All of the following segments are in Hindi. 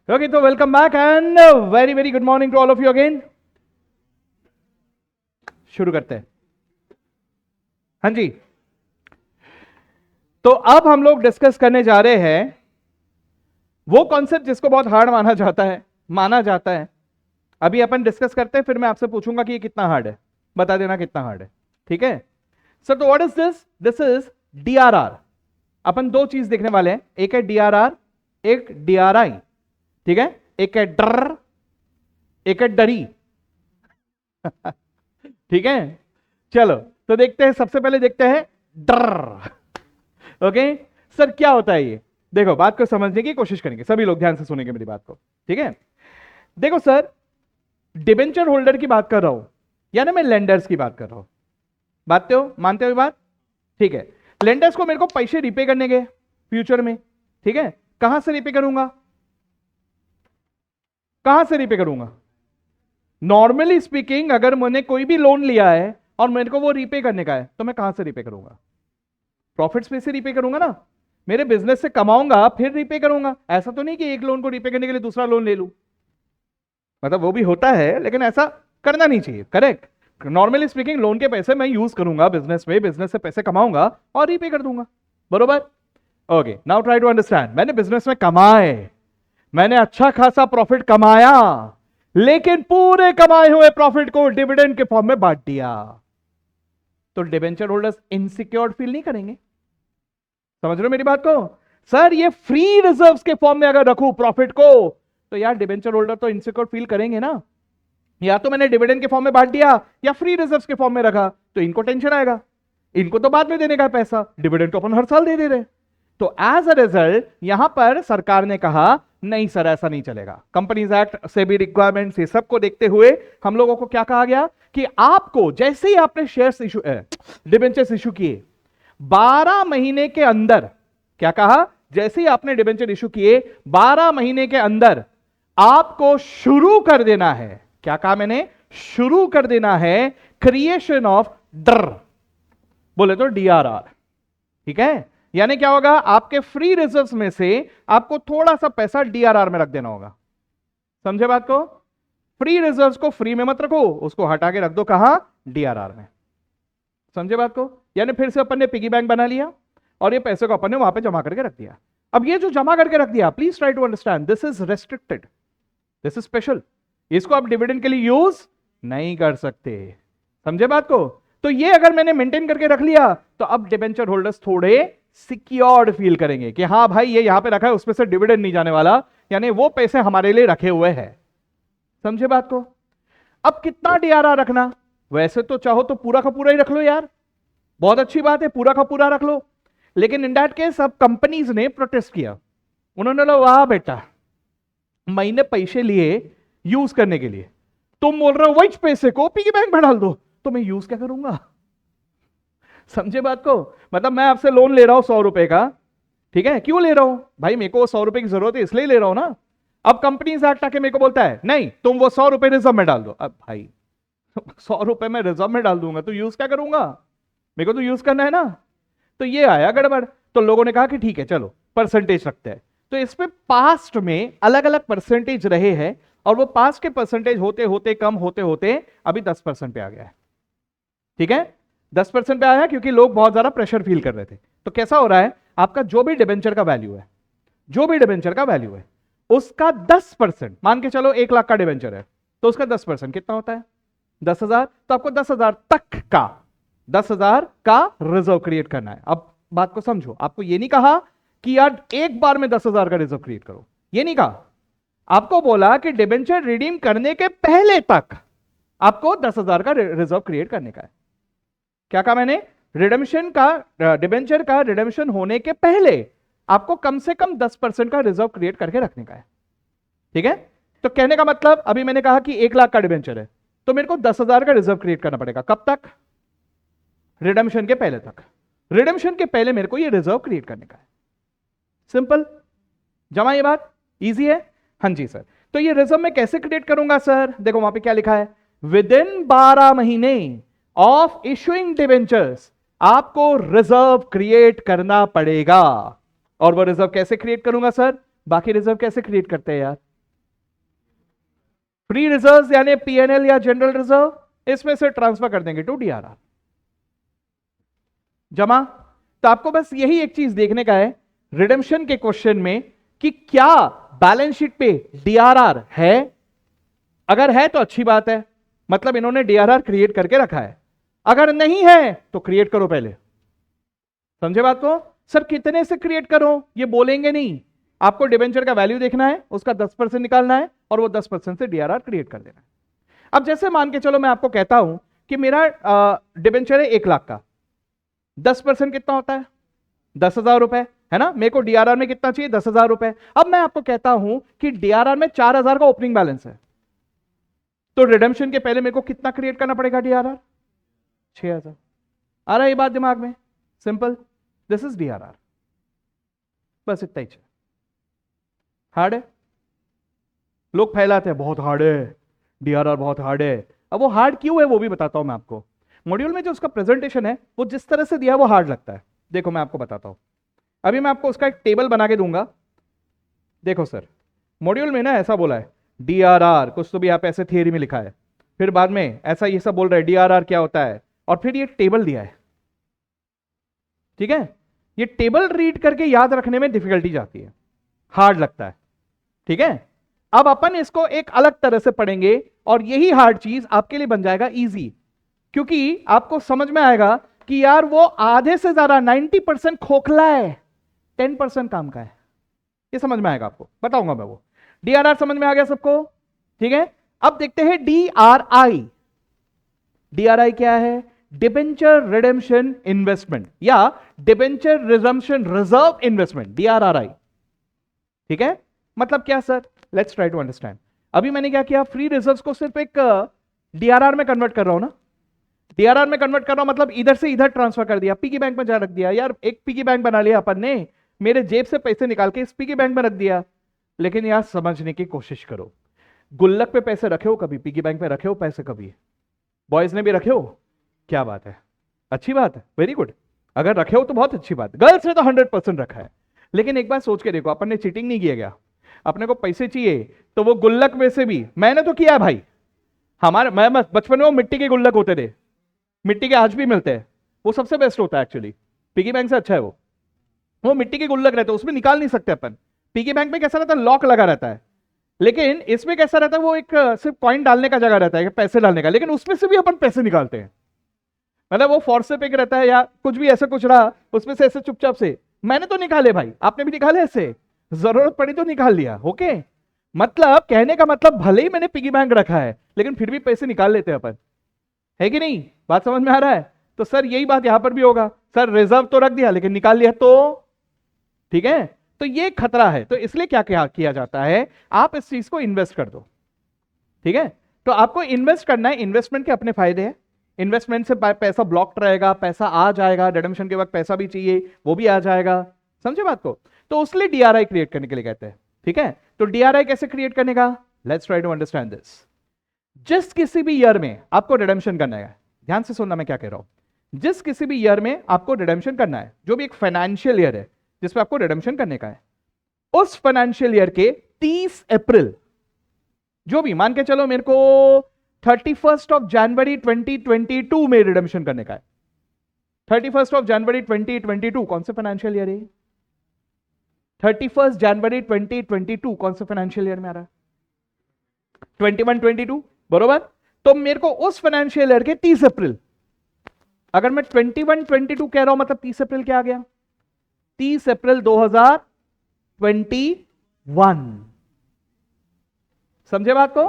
ओके, तो welcome back and very very good morning to all of you again. शुरू करते हैं। हाँ जी, तो अब हम लोग डिस्कस करने जा रहे हैं वो कॉन्सेप्ट जिसको बहुत हार्ड माना जाता है। अभी अपन डिस्कस करते हैं, फिर मैं आपसे पूछूंगा कि ये कितना हार्ड है, बता देना कितना हार्ड है। ठीक है सर, तो what is this? This is DRR. अपन दो चीज देखने वाले हैं, एक है डीआरआर, एक डीआरआई। ठीक है, एक है डर, एक है डरी। ठीक है, चलो तो देखते हैं। सबसे पहले देखते हैं डर। ओके सर, क्या होता है ये? देखो, बात को समझने की कोशिश करेंगे, सभी लोग ध्यान से सुनेंगे मेरी बात को। ठीक है, देखो सर, डिबेंचर होल्डर की बात कर रहा हूं या ना मैं लेंडर्स की बात कर रहा हूं? मानते हो बात? ठीक है, लेंडर्स को मेरे को पैसे रिपे करने के फ्यूचर में। ठीक है, कहां से रिपे करूंगा? नॉर्मली स्पीकिंग, अगर मैंने कोई भी लोन लिया है और मेरे को वो रीपे करने का है, तो मैं कहां से रीपे करूंगा? प्रॉफिट्स पे से रीपे करूंगा ना, मेरे बिजनेस से कमाऊंगा फिर रीपे करूंगा। ऐसा तो नहीं कि एक लोन को रीपे करने के लिए दूसरा लोन ले लूं, मतलब वो भी होता है लेकिन ऐसा करना नहीं चाहिए। करेक्ट, नॉर्मली स्पीकिंग लोन के पैसे मैं यूज करूंगा बिजनेस में, बिजनेस से पैसे कमाऊंगा और रीपे कर दूंगा। बरोबर? Okay, now try to understand. मैंने बिजनेस में कमाए, मैंने अच्छा खासा प्रॉफिट कमाया, लेकिन पूरे कमाए हुए प्रॉफिट को डिविडेंड के फॉर्म में बांट दिया, तो डिबेंचर होल्डर्स इनसिक्योर फील नहीं करेंगे? समझ रहे हो मेरी बात को? सर, ये फ्री रिजर्व्स के फॉर्म में अगर रखूं प्रॉफिट को, तो यार डिबेंचर होल्डर तो इनसिक्योर फील करेंगे ना। या तो मैंने डिविडेंड के फॉर्म में बांट दिया या फ्री रिजर्व्स के फॉर्म में रखा, तो इनको टेंशन आएगा। इनको तो बाद में देने का पैसा, डिविडेंड तो अपन हर साल दे रहे। तो एज अ रिजल्ट यहां पर सरकार ने कहा नहीं सर, ऐसा नहीं चलेगा। कंपनीज एक्ट से भी रिक्वायरमेंट्स ये सबको देखते हुए हम लोगों को क्या कहा गया कि आपको जैसे ही आपने शेयर्स इशू डिबेंचर्स इशू किए 12 महीने के अंदर, क्या कहा? जैसे ही आपने डिबेंचर इशू किए 12 महीने के अंदर आपको शुरू कर देना है। क्या कहा मैंने? शुरू कर देना है क्रिएशन ऑफ डर, बोले तो डीआरआर। ठीक है, यानी क्या होगा? आपके फ्री रिजर्व्स में से आपको थोड़ा सा पैसा डीआरआर में रख देना होगा। समझे बात को? फ्री रिजर्व्स को फ्री में मत रखो, उसको हटा के रख दो कहां? डीआरआर में। समझे बात को? यानी फिर से अपन ने पिगी बैंक बना लिया और ये पैसे को अपन ने वहां पे जमा करके रख दिया। अब ये जो जमा करके रख दिया, please try to understand, this is restricted, this is special. इसको आप डिविडेंड के लिए यूज नहीं कर सकते। समझे बात को? तो ये अगर मैंने मेंटेन करके रख लिया, तो अब डिबेंचर होल्डर्स थोड़े सिक्योर्ड फील करेंगे कि हाँ भाई, ये यहां पे रखा है, उसमें से डिविडेंड नहीं जाने वाला, यानी वो पैसे हमारे लिए रखे हुए हैं। समझे बात को? अब कितना डीआरआर रखना? वैसे तो चाहो तो पूरा का पूरा ही रख लो यार, बहुत अच्छी बात है, पूरा का पूरा रख लो। लेकिन इन दैट केस अब कंपनीज ने प्रोटेस्ट किया। उन्होंने बोला वाह बेटा, मैंने पैसे लिए यूज करने के लिए, तुम बोल रहे हो वही पैसे को पिगी बैंक में डाल दो, तो मैं यूज क्या करूंगा? समझे बात को? मतलब मैं आपसे लोन ले रहा हूं 100 रुपए का, ठीक है, क्यों ले रहा हूं भाई? मेरे को 100 रुपए की जरूरत है इसलिए ले रहा हूं ना। अब कंपनीज एक्ट आके मेरे को बोलता है नहीं, तुम वो 100 रुपए रिजर्व में डाल दो। अब भाई 100 रुपए में रिजर्व में डाल दूंगा तो यूज क्या करूंगा? मेरे को तो यूज करना है ना। तो ये आया गड़बड़। तो लोगों ने कहा कि ठीक है चलो परसेंटेज रखते हैं। तो इस पे पास्ट में अलग अलग परसेंटेज रहे हैं, और वो पास्ट के परसेंटेज होते होते कम होते होते अभी 10% पे आ गया है। ठीक है, 10% पे आया क्योंकि लोग बहुत ज्यादा प्रेशर फील कर रहे थे। तो कैसा हो रहा है, आपका जो भी डिबेंचर का वैल्यू है, उसका 10%, मान के चलो 1 लाख का डिबेंचर है, तो उसका 10% कितना होता है? 10,000। तो आपको 10,000 का रिजर्व क्रिएट करना है। अब बात को समझो, आपको यह नहीं कहा कि यार एक बार में 10,000 का रिजर्व क्रिएट करो, यह नहीं कहा। आपको बोला कि डिबेंचर रिडीम करने के पहले तक आपको 10,000 का रिजर्व क्रिएट करने का है। क्या कहा मैंने? रिडेम्पशन का, डिबेंचर का रिडेम्पशन होने के पहले आपको कम से कम 10% का रिजर्व क्रिएट करके रखने का है। ठीक है, तो कहने का मतलब, अभी मैंने कहा कि 1 लाख का डिबेंचर है, तो मेरे को 10,000 का रिजर्व क्रिएट करना पड़ेगा। कब तक? रिडेम्पशन के पहले तक। रिडेम्पशन के पहले मेरे को ये रिजर्व क्रिएट करने का है। सिंपल, जमा ये बात इजी है? हाँ जी सर। तो ये रिजर्व मैं कैसे क्रिएट करूंगा सर? देखो वहां पे क्या लिखा है, विद इन 12 महीने ऑफ इशुइंग डिबेंचर्स आपको रिजर्व क्रिएट करना पड़ेगा। और वो रिजर्व कैसे क्रिएट करूंगा सर? बाकी रिजर्व कैसे क्रिएट करते हैं यार? फ्री रिजर्व यानी पीएनएल या जनरल रिजर्व, इसमें से ट्रांसफर कर देंगे टू डीआरआर। जमा। तो आपको बस यही एक चीज देखने का है रिडेम्पशन के क्वेश्चन में कि क्या बैलेंस शीट पे डीआरआर है। अगर है तो अच्छी बात है, मतलब इन्होंने डीआरआर क्रिएट करके रखा है। अगर नहीं है तो क्रिएट करो पहले। समझे बात को? सर कितने से क्रिएट करो ये बोलेंगे नहीं, आपको डिबेंचर का वैल्यू देखना है, उसका 10% निकालना है और वो 10% से डीआरआर क्रिएट कर देना है। अब जैसे मान के चलो मैं आपको कहता हूं कि मेरा डिबेंचर है 1 लाख का, 10% कितना होता है? 10,000 रुपए, है ना। मेरे को डीआरआर में कितना चाहिए? 10,000 रुपए। अब मैं आपको कहता हूं कि डीआरआर में 4,000 का ओपनिंग बैलेंस है, तो रिडेम्पशन के पहले मेरे को कितना क्रिएट करना पड़ेगा? डीआरआर 6,000। आ रहा है ये बात दिमाग में? Simple, this is DRR. बस इतना ही। हार्ड है? लोग फैलाते हैं बहुत हार्ड है, डीआरआर बहुत हार्ड है। अब वो हार्ड क्यों है वो भी बताता हूं मैं आपको। मॉड्यूल में जो उसका प्रेजेंटेशन है वो जिस तरह से दिया है वो हार्ड लगता है। देखो मैं आपको बताता हूं, अभी मैं आपको उसका एक टेबल बना के दूंगा। देखो सर, मॉड्यूल में ना ऐसा बोला है डीआरआर, कुछ तो भी आप ऐसे थियरी में लिखा है, फिर बाद में ऐसा ये सब बोल रहा है डीआरआर क्या होता है, और फिर ये टेबल दिया है। ठीक है, ये टेबल रीड करके याद रखने में डिफिकल्टी जाती है, हार्ड लगता है। ठीक है, अब अपन इसको एक अलग तरह से पढ़ेंगे और यही हार्ड चीज आपके लिए बन जाएगा इजी, क्योंकि आपको समझ में आएगा कि यार वो आधे से ज्यादा 90% खोखला है, 10% काम का है। ये समझ में आएगा आपको, बताऊंगा मैं वो। डीआरआर समझ में आ गया सबको? ठीक है, अब देखते हैं डीआरआई। डीआरआई क्या है? डिबेंचर रिडेम्पशन इन्वेस्टमेंट या debenture redemption reserve investment, DRRI. ठीक है, मतलब क्या sir? Let's try to understand. अभी मैंने क्या किया, फ्री रिजर्व्स को सिर्फ एक डीआरआर में कन्वर्ट कर रहा हूं ना। डीआरआर में कन्वर्ट कर रहा हूं मतलब इधर से इधर ट्रांसफर कर दिया, पिगी बैंक में जा रख दिया। यार एक पिगी बैंक बना लिया अपन ने, मेरे जेब से पैसे निकाल के इस पिगी बैंक में रख दिया। लेकिन यार समझने की कोशिश करो, गुल्लक पे पैसे रखे हो कभी? पिगी बैंक में रखे हो पैसे कभी? बॉयज ने भी रखे हो? क्या बात है, अच्छी बात है, वेरी गुड। अगर रखे हो तो बहुत अच्छी बात। गर्ल्स ने तो 100% रखा है। लेकिन एक बार सोच के देखो, अपन ने चीटिंग नहीं किया गया? अपने को पैसे चाहिए तो वो गुल्लक में से भी, मैंने तो किया भाई। हमारे मैं बचपन में वो मिट्टी के गुल्लक होते थे, मिट्टी के आज भी मिलते हैं, वो सबसे बेस्ट होता है एक्चुअली, पिगी बैंक से अच्छा है वो मिट्टी के गुल्लक रहते हैं, उसमें निकाल नहीं सकते अपन। पिगी बैंक में कैसा रहता है, लॉक लगा रहता है, लेकिन इसमें कैसा रहता है, वो एक सिर्फ कॉइन डालने का जगह रहता है, पैसे डालने का, लेकिन उसमें से भी अपन पैसे निकालते हैं। मतलब वो फोर्स से पिक रहता है या कुछ भी ऐसा कुछ रहा, उसमें से ऐसे चुपचाप से। मैंने तो निकाले भाई, आपने भी निकाले ऐसे, जरूरत पड़ी तो निकाल लिया। ओके, मतलब कहने का मतलब भले ही मैंने पिगी बैंक रखा है लेकिन फिर भी पैसे निकाल लेते हैं अपन, है कि नहीं? बात समझ में आ रहा है? तो सर यही बात यहां पर भी होगा, सर रिजर्व तो रख दिया लेकिन निकाल लिया तो। ठीक है, तो ये खतरा है, तो इसलिए क्या किया जाता है, आप इस चीज को इन्वेस्ट कर दो। ठीक है, तो आपको इन्वेस्ट करना है, इन्वेस्टमेंट के अपने फायदे हैं। इन्वेस्टमेंट से पैसा ब्लॉक्ड रहेगा, पैसा आ जाएगा, रिडेम्पशन के वक्त पैसा भी चाहिए वो भी आ जाएगा। समझे बात को? तो उसलिए डीआरआई क्रिएट करने के लिए कहते हैं। ठीक है, तो डीआरआई कैसे क्रिएट करने का, let's try to understand this. जिस किसी भी ईयर में आपको रिडेम्पशन करना है, ध्यान से सुनना मैं क्या कह रहा हूं, जिस किसी भी ईयर में आपको रिडेम्पशन करना है, जो भी एक फाइनेंशियल ईयर है जिसमें आपको रिडेम्पशन करने का है, उस फाइनेंशियल ईयर के 30 अप्रैल, जो भी मान के चलो मेरे को 31 जनवरी 2022 में रिडेम्पशन करने का है। 31 जनवरी 2022 कौन से फाइनेंशियल ईयर है? 31 जनवरी 2022 कौन से फाइनेंशियल ईयर में आ रहा है? 21-22, बरोबर। तो मेरे को उस फाइनेंशियल ईयर के 30 अप्रैल, अगर मैं 21-22 कह रहा हूं मतलब 30 अप्रैल क्या आ गया? 30 अप्रैल 2021। समझे बात को?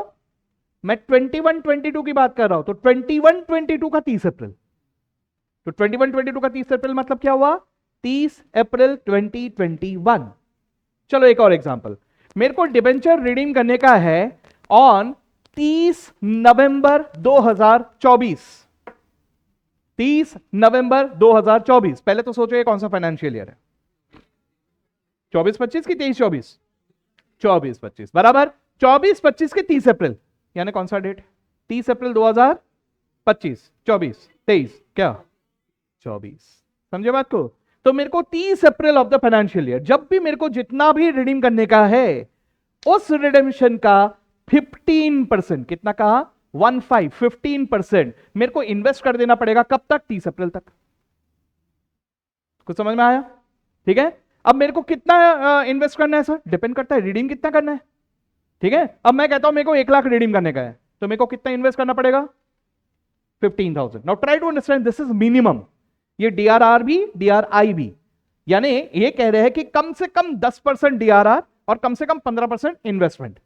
मैं 21-22 की बात कर रहा हूं, तो 21-22 का 30 अप्रैल, तो 21-22 का 30 अप्रैल मतलब क्या हुआ? 30 अप्रैल 2021। चलो एक और एग्जांपल, मेरे को डिबेंचर रिडीम करने का है ऑन 30 नवंबर 2024। 30 नवंबर 2024, पहले तो सोचो ये कौन सा फाइनेंशियल ईयर है, 24-25 की 23-24? 24-25 बराबर। 24-25 के 30 अप्रैल यानी कौन सा डेट? 30 अप्रैल 2025, 24, 23 क्या 24। समझे बात को? तो मेरे को 30 अप्रैल ऑफ द फाइनेंशियल ईयर, जब भी मेरे को जितना भी रिडीम करने का है, उस रिडेम्पशन का 15%, कितना कहा? 15% मेरे को इन्वेस्ट कर देना पड़ेगा। कब तक? 30 अप्रैल तक। कुछ समझ में आया? ठीक है। अब मेरे को कितना इन्वेस्ट करना है सर? डिपेंड करता है रिडीम कितना करना है। ठीक है। अब मैं कहता हूं मेरे को 1 लाख रिडीम करने का है, तो मेरे को कितना इन्वेस्ट करना पड़ेगा? 15,000। Now try to understand, this is minimum. ये डीआरआर भी, डीआरआई भी, यानी ये कह रहे हैं कि कम से कम 10% डीआरआर और कम से कम 15% इन्वेस्टमेंट।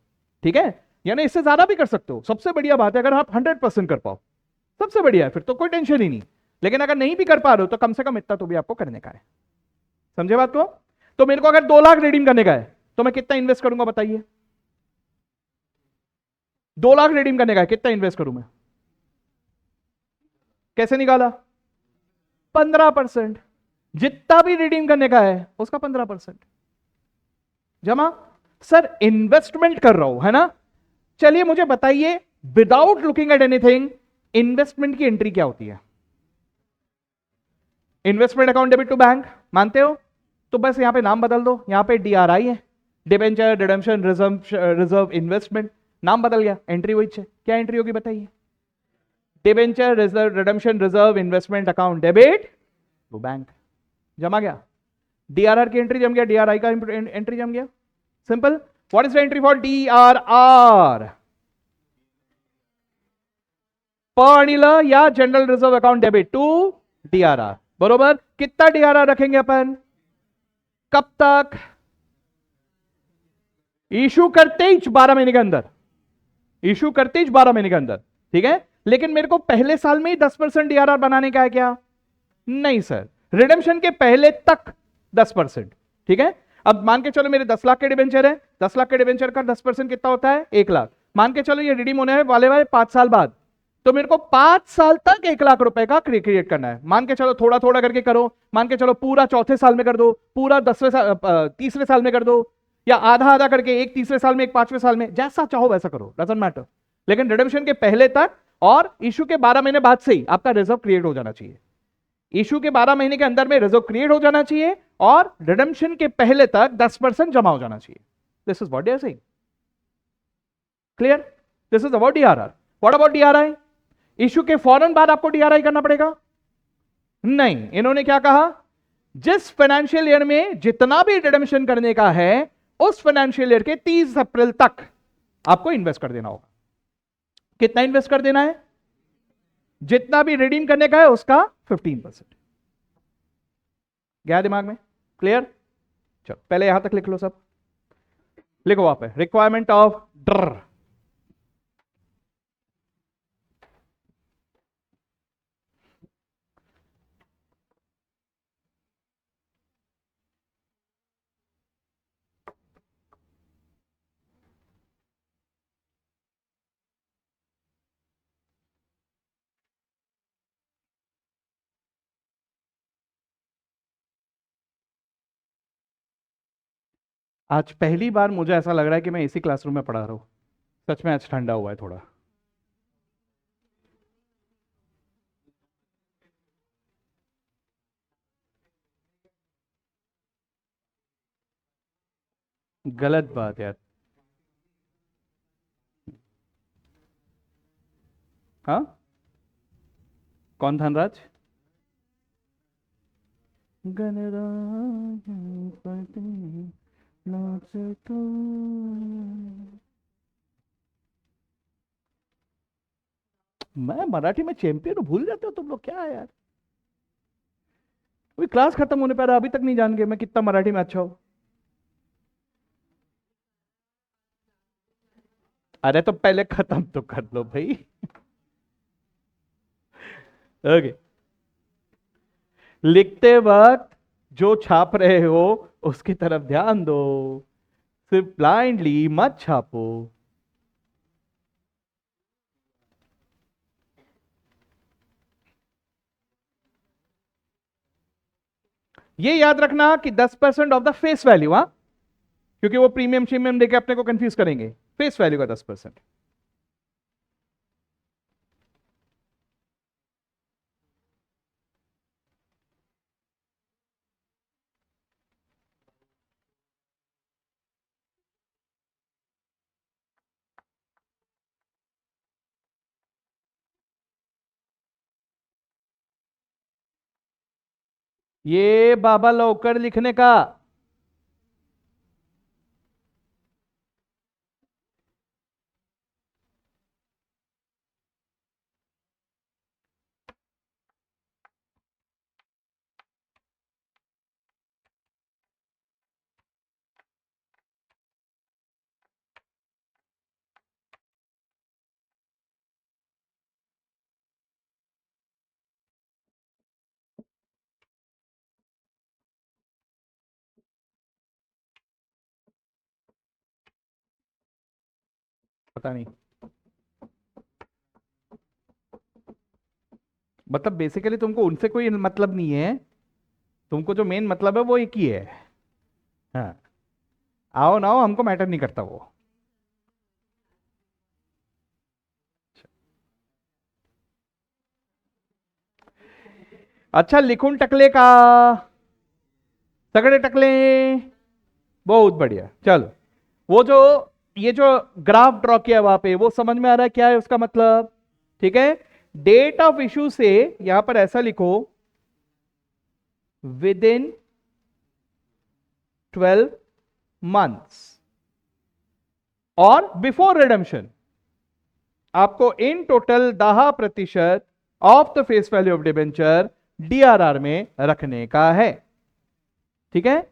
ठीक है। यानी इससे ज्यादा भी कर सकते हो, सबसे बढ़िया बात है अगर आप 100% कर पाओ, सबसे बढ़िया है, फिर तो कोई टेंशन ही नहीं। लेकिन अगर नहीं भी कर पा रहे हो तो कम से कम इतना तो भी आपको करने का है। समझे बात को? तो मेरे को अगर 2 लाख रिडीम करने का है तो मैं कितना इन्वेस्ट करूंगा बताइए? 2 लाख रिडीम करने का है, कितना इन्वेस्ट करूं मैं? कैसे निकाला? 15%। जितना भी रिडीम करने का है उसका 15% जमा। सर इन्वेस्टमेंट कर रहा हूं, है ना? चलिए मुझे बताइए, without looking at anything, investment की एंट्री क्या होती है? Investment account debit to bank, मानते हो? तो बस यहां पे नाम बदल दो, यहां पे डीआरआई है, डिबेंचर रिडेम्पशन रिजर्व इन्वेस्टमेंट, नाम बदल गया, एंट्री वही है। क्या एंट्री होगी बताइए? Debenture reserve redemption reserve investment account debit to bank, जमा गया। डीआरआर की एंट्री जम गया, डीआरआई का एंट्री जम गया। Simple. What is the entry for DRR? पर या general reserve account debit to DRR, बरोबर। कितना डीआरआर रखेंगे अपन? कब तक? इशू करते ही 12 महीने के अंदर, इशू करते ही 12 महीने के अंदर। ठीक है। लेकिन मेरे को पहले साल में ही 10% डीआरआर बनाने का है क्या? नहीं सर, रिडेम्पशन के पहले तक 10%। ठीक है। अब मान के चलो मेरे 10 लाख के डिबेंचर है, 10 लाख के डिबेंचर का 10% कितना होता है? 1 लाख। मान के चलो ये रिडीम होने वाले 5 साल बाद, तो मेरे को 5 साल तक 1 लाख रुपए का क्रिएट करना है। मान के चलो थोड़ा थोड़ा करके करो, मान के चलो पूरा चौथे साल में कर दो, पूरा 10वें साल, तीसरे साल में कर दो, या आधा आधा करके, एक तीसरे साल में एक 5वें साल में, जैसा चाहो वैसा करो, डजंट मैटर। लेकिन रिडेम्पशन के पहले तक और इशू के 12 महीने बाद से ही आपका रिजर्व क्रिएट हो जाना चाहिए। इशू के 12 महीने के अंदर में रिजर्व क्रिएट हो जाना चाहिए और रिडेम्पशन के पहले तक 10% जमा हो जाना चाहिए। This is what they are saying. Clear? This is about DRR. What about DRI? Issue के फौरन बाद आपको डीआरआई करना पड़ेगा? नहीं, इन्होंने क्या कहा? जिस फाइनेंशियल ईयर में जितना भी रिडेम्पशन करने का है उस फाइनेंशियल ईयर के 30 अप्रैल तक आपको इन्वेस्ट कर देना होगा। कितना इन्वेस्ट कर देना है? जितना भी रिडीम करने का है उसका 15%। गया दिमाग में? क्लियर? चलो पहले यहां तक लिख लो सब। लिखो वहां पे रिक्वायरमेंट ऑफ ड्र। आज पहली बार मुझे ऐसा लग रहा है कि मैं इसी क्लासरूम में पढ़ा रहा हूं। सच में आज ठंडा हुआ है थोड़ा। गलत बात यार। हाँ, कौन धनराज? गणराज्यपति नाच तो। मैं मराठी में चैंपियन हूं, भूल जाते हो तुम लोग क्या है यार। अभी क्लास खत्म होने पर अभी तक नहीं जान गए मैं कितना मराठी में अच्छा हूं। अरे तो पहले खत्म तो कर लो भाई। ओके। लिखते वक्त जो छाप रहे हो उसकी तरफ ध्यान दो, सिर्फ ब्लाइंडली मत छापो। ये याद रखना कि 10% ऑफ द फेस वैल्यू, हाँ, क्योंकि वो प्रीमियम शीमियम देके अपने को कंफ्यूज करेंगे। फेस वैल्यू का 10%। ये बाबा लौकर लिखने का। पता नहीं, मतलब बेसिकली तुमको उनसे कोई मतलब नहीं है, तुमको जो मेन मतलब है वो एक ही है। हाँ, आओ ना आओ, हमको मैटर नहीं करता वो। अच्छा, लिखूं टकले का, तगड़े टकले, बहुत बढ़िया। चलो, वो जो ये जो ग्राफ ड्रॉ किया वहां पे, वो समझ में आ रहा है क्या है उसका मतलब? ठीक है। डेट ऑफ इशू से यहां पर ऐसा लिखो, विद इन 12 मंथ्स, और बिफोर रिडम्शन आपको in total 10% of the face value of debenture DRR में रखने का है। ठीक है।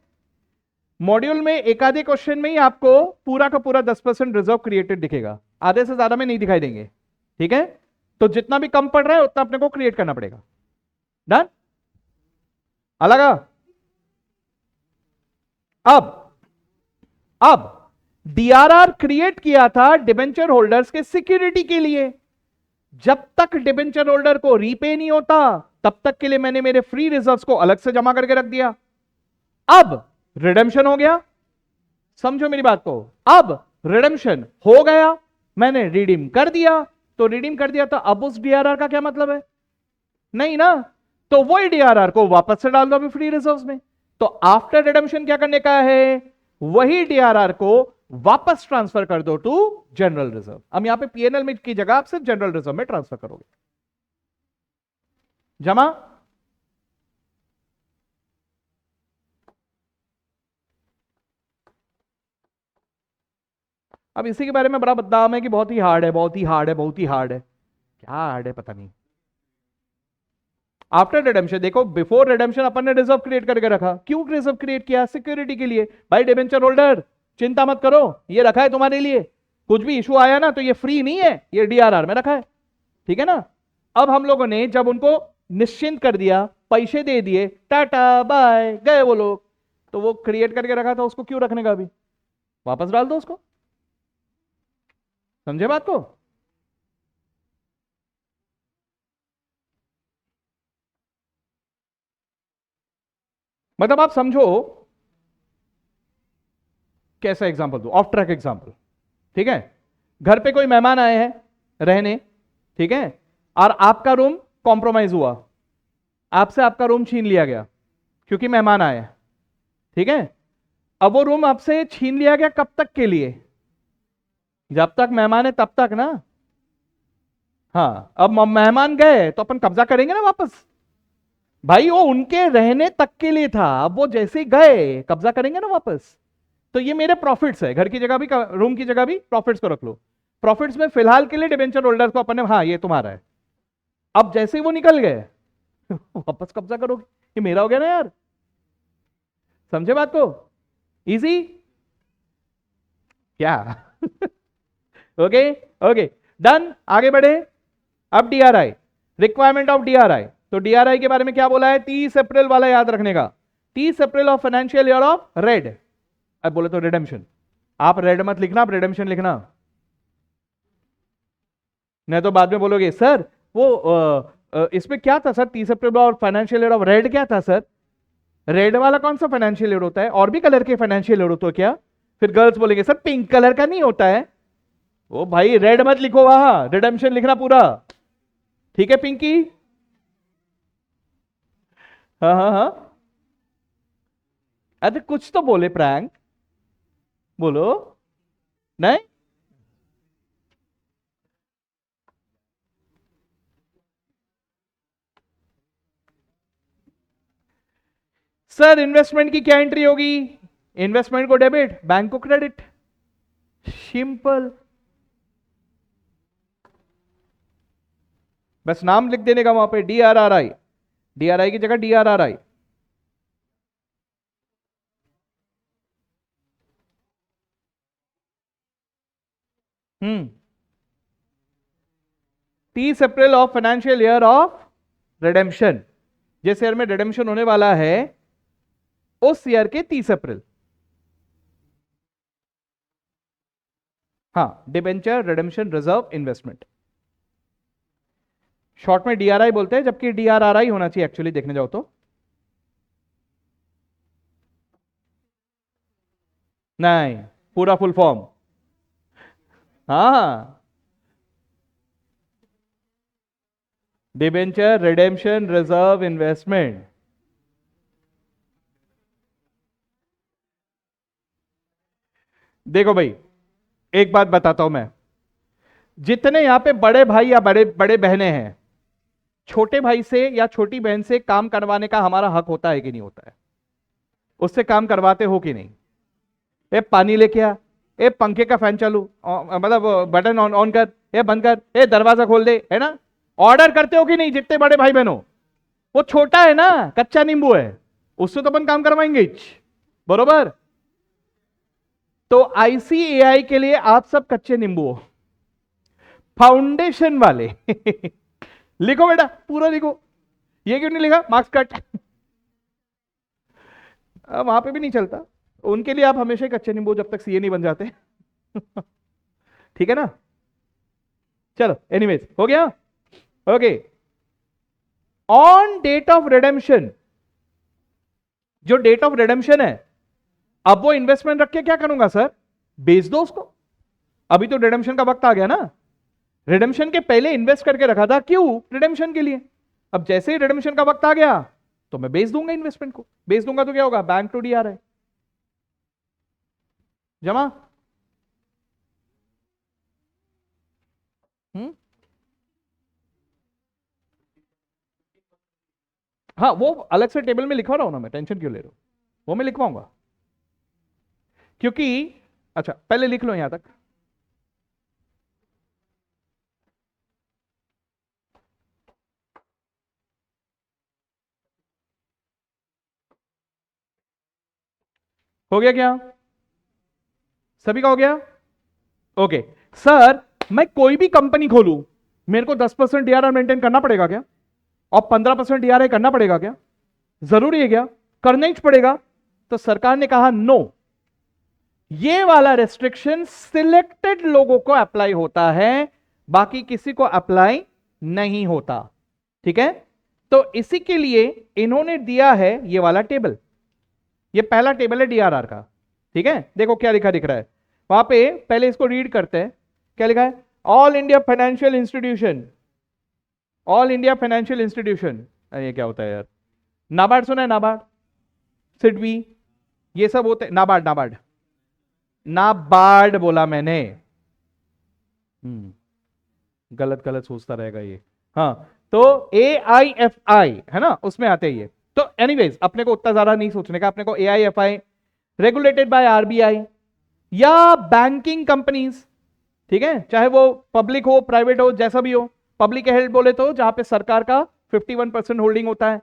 मॉड्यूल में एक आधे क्वेश्चन में ही आपको पूरा का पूरा 10% रिजर्व क्रिएटेड दिखेगा, आधे से ज्यादा में नहीं दिखाई देंगे। ठीक है। तो जितना भी कम पड़ रहा है उतना अपने को क्रिएट करना पड़ेगा। डन? अलग। अब अब डीआरआर क्रिएट किया था डिबेंचर होल्डर्स के सिक्योरिटी के लिए। जब तक डिबेंचर होल्डर को रीपे नहीं होता तब तक के लिए मैंने मेरे फ्री रिजर्व्स को अलग से जमा करके रख दिया। अब रिडेम्पशन हो गया, समझो मेरी बात को, अब रिडेम्पशन हो गया, मैंने रिडीम कर दिया, तो रिडीम कर दिया तो अब उस डीआरआर का क्या मतलब है? नहीं ना। तो वही डीआरआर को वापस से डाल दो अभी फ्री रिजर्व्स में। तो आफ्टर रिडेम्पशन क्या करने का है? वही डीआरआर को वापस ट्रांसफर कर दो टू जनरल रिजर्व। अब यहां पे पीएनएल में की जगह आप सिर्फ जनरल रिजर्व में ट्रांसफर करोगे। जमा। अब इसी के बारे में बड़ा बदनाम है कि बहुत ही हार्ड है, बहुत ही हार्ड है, बहुत ही हार्ड है। क्या हार्ड है पता नहीं। आफ्टर रिडेम्पशन देखो, बिफोर रिडेम्पशन अपन ने रिजर्व क्रिएट करके रखा। क्यों रिजर्व क्रिएट किया? सिक्योरिटी के लिए। भाई डिबेंचर होल्डर चिंता मत करो, ये रखा है तुम्हारे लिए, कुछ भी इशू आया ना तो ये फ्री नहीं है, ये डीआरआर में रखा है। ठीक है ना। अब हम लोगों ने जब उनको निश्चिंत कर दिया, पैसे दे दिए, टाटा बाय, गए वो लोग, तो वो क्रिएट करके रखा था उसको क्यों रखने का? अभी वापस डाल दो उसको। समझे बात को? मतलब आप समझो, कैसा एग्जांपल दो, ऑफ ट्रैक एग्जांपल। ठीक है। घर पे कोई मेहमान आए हैं रहने, ठीक है, और आपका रूम कॉम्प्रोमाइज हुआ, आपसे आपका रूम छीन लिया गया क्योंकि मेहमान आए हैं। ठीक है। अब वो रूम आपसे छीन लिया गया कब तक के लिए? जब तक मेहमान है तब तक ना। हाँ, अब मेहमान गए तो अपन कब्जा करेंगे ना वापस। भाई वो उनके रहने तक के लिए था, अब वो जैसे ही गए कब्जा करेंगे ना वापस। तो ये मेरे प्रॉफिट्स है, घर की जगह भी, रूम की जगह भी प्रॉफिट्स को रख लो। प्रॉफिट्स में फिलहाल के लिए डिबेंचर होल्डर को अपन ने, हाँ ये तुम्हारा है। अब जैसे ही वो निकल गए वापस कब्जा करोगे, ये मेरा हो गया ना यार। समझे बात को? इजी। क्या? ओके। ओके, डन, आगे बढ़े। अब डीआरआई, रिक्वायरमेंट ऑफ डीआरआई। तो डीआरआई के बारे में क्या बोला है? 30 अप्रैल वाला याद रखने का। 30 अप्रैल of financial year of red. अब बोले तो रिडेम्पशन, आप रेड मत लिखना, आप रिडेम्पशन लिखना, नहीं तो बाद में बोलोगे सर वो इसमें क्या था सर, 30 अप्रैल और फाइनेंशियल ईयर ऑफ रेड क्या था सर? रेड वाला कौन सा फाइनेंशियल ईयर होता है? और भी कलर के फाइनेंशियल ईयर होते हो क्या? फिर गर्ल्स बोलेंगे सर पिंक कलर का नहीं होता है। ओ भाई रेड मत लिखो, वहां रिडेम्पशन लिखना पूरा। ठीक है पिंकी? हाँ हाँ हाँ। अरे कुछ तो बोले प्रैंक, बोलो। नहीं, सर इन्वेस्टमेंट की क्या एंट्री होगी? इन्वेस्टमेंट को डेबिट, बैंक को क्रेडिट, सिंपल। बस नाम लिख देने का वहां पे, DRRI, DRI की जगह DRRI। Hmm 30 April of financial year of redemption, जिस ईयर में रिडेम्पशन होने वाला है उस ईयर के 30 अप्रैल। हाँ, debenture redemption reserve investment, short में DRI बोलते हैं, जबकि DRRI होना चाहिए एक्चुअली देखने जाओ तो। नहीं, पूरा फुल फॉर्म। हाँ, डिबेंचर रिडेम्पशन रिजर्व इन्वेस्टमेंट। देखो भाई, एक बात बताता हूं मैं, जितने यहां पे बड़े भाई या बड़े बड़े बहनें हैं, छोटे भाई से या छोटी बहन से काम करवाने का हमारा हक होता है कि नहीं होता है? उससे काम करवाते हो कि नहीं? ए पानी लेके आ, ए पंखे का फैन चालू, मतलब बटन ऑन ऑन कर, ए बंद कर, ए दरवाजा खोल दे, है ना? ऑर्डर करते हो कि नहीं जितने बड़े भाई बहनों? वो छोटा है ना, कच्चा नींबू है, उससे तो अपन काम करवाएंगे ही। बरोबर? तो ICAI के लिए आप सब कच्चे नींबू हो, फाउंडेशन वाले लिखो बेटा, पूरा लिखो। ये क्यों नहीं लिखा? Marks cut. वहां पे भी नहीं चलता, उनके लिए आप हमेशा ही कच्चे नींबू जब तक CA नहीं बन जाते। ठीक है ना? चलो एनीवेज, हो गया। Okay, on date of redemption, जो डेट ऑफ रिडेम्पशन है, अब वो इन्वेस्टमेंट रख के क्या करूंगा सर? बेच दो उसको। अभी तो रिडेम्पशन का वक्त आ गया ना, रिडेम्पशन के पहले इन्वेस्ट करके रखा था, क्यों? रिडेम्पशन के लिए। अब जैसे ही रिडेम्पशन का वक्त आ गया तो मैं बेच दूंगा, इन्वेस्टमेंट को बेच दूंगा, तो क्या होगा? बैंक टू DRI जमा। हम्म हाँ, वो अलग से टेबल में लिखवा रहा हूं ना मैं, टेंशन क्यों ले रहा हूं? वो मैं लिखवाऊंगा, क्योंकि अच्छा पहले लिख लो यहां तक। हो गया क्या? सभी का हो गया? ओके सर, मैं कोई भी कंपनी खोलूं, मेरे को 10% DRI मेंटेन करना पड़ेगा क्या? और 15% DRI करना पड़ेगा क्या? जरूरी है क्या? करना ही पड़ेगा। तो सरकार ने कहा नो, ये वाला रेस्ट्रिक्शन सिलेक्टेड लोगों को अप्लाई होता है, बाकी किसी को अप्लाई नहीं होता। ठीक है? तो इसी के लिए इन्होंने दिया है ये वाला टेबल। ये पहला टेबल है DRR का। ठीक है? देखो क्या लिखा दिख रहा है वहां पे, पहले इसको रीड करते हैं। क्या लिखा है? All India financial institution, all India financial institution, ये क्या होता है यार? नाबार्ड सुना है? नाबार्ड, सिडबी, ये सब होते हैं। नाबार्ड, नाबार्ड, नाबार्ड बोला मैंने। गलत गलत सोचता रहेगा ये। हाँ, तो AIFI है ना, उसमें आते हैं ये। तो एनीवेज अपने को उतना ज्यादा नहीं सोचने का, अपने को AIFI रेगुलेटेड बाय RBI या बैंकिंग कंपनीज, ठीक है, चाहे वो पब्लिक हो प्राइवेट हो जैसा भी हो। पब्लिक हेल्ड बोले तो जहां पे सरकार का 51% होल्डिंग होता है।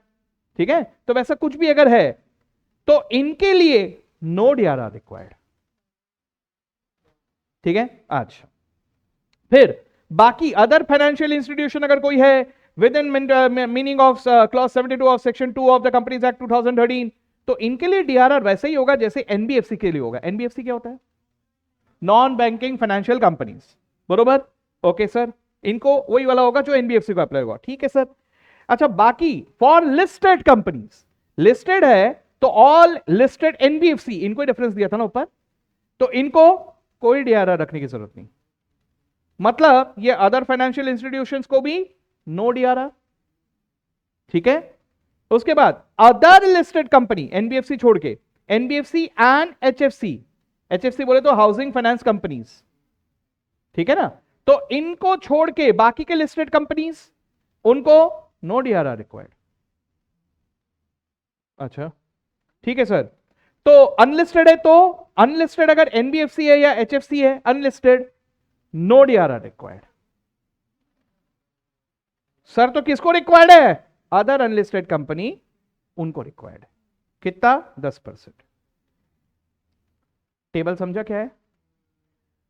ठीक है? तो वैसा कुछ भी अगर है तो इनके लिए नो DRR रिक्वायर्ड। ठीक है? अच्छा, फिर बाकी अदर फाइनेंशियल इंस्टीट्यूशन अगर कोई है with in meaning of clause 72 of section 2 of the companies act 2013, तो इनके लिए DRR वैसे ही होगा जैसे NBFC के लिए होगा। NBFC क्या होता है? Non banking financial companies. बरोबर? ओके सर, इनको वही वाला होगा जो NBFC को अप्लाई होगा। ठीक है सर। अच्छा, बाकी फॉर लिस्टेड कंपनीज, लिस्टेड है तो ऑल लिस्टेड NBFC, इनको रेफरेंस दिया था ना ऊपर, तो इनको कोई DRR रखने की जरूरत नहीं। मतलब ये अदर फाइनेंशियल इंस्टीट्यूशंस को भी नो DRR। ठीक है? उसके बाद अदर लिस्टेड कंपनी, NBFC छोड़ के, NBFC एंड HFC, HFC बोले तो हाउसिंग फाइनेंस कंपनीज। ठीक है ना? तो इनको छोड़ के बाकी के लिस्टेड कंपनीज, उनको नो DRR रिक्वायर्ड। अच्छा, ठीक है सर। तो अनलिस्टेड है, तो अनलिस्टेड अगर एनबीएफसी है या एचएफसी है, unlisted, no DRR required. Sir तो किसको रिक्वायर्ड है? अदर अनलिस्टेड कंपनी, उनको रिक्वायर्ड है। कितना? 10%। टेबल समझा क्या है?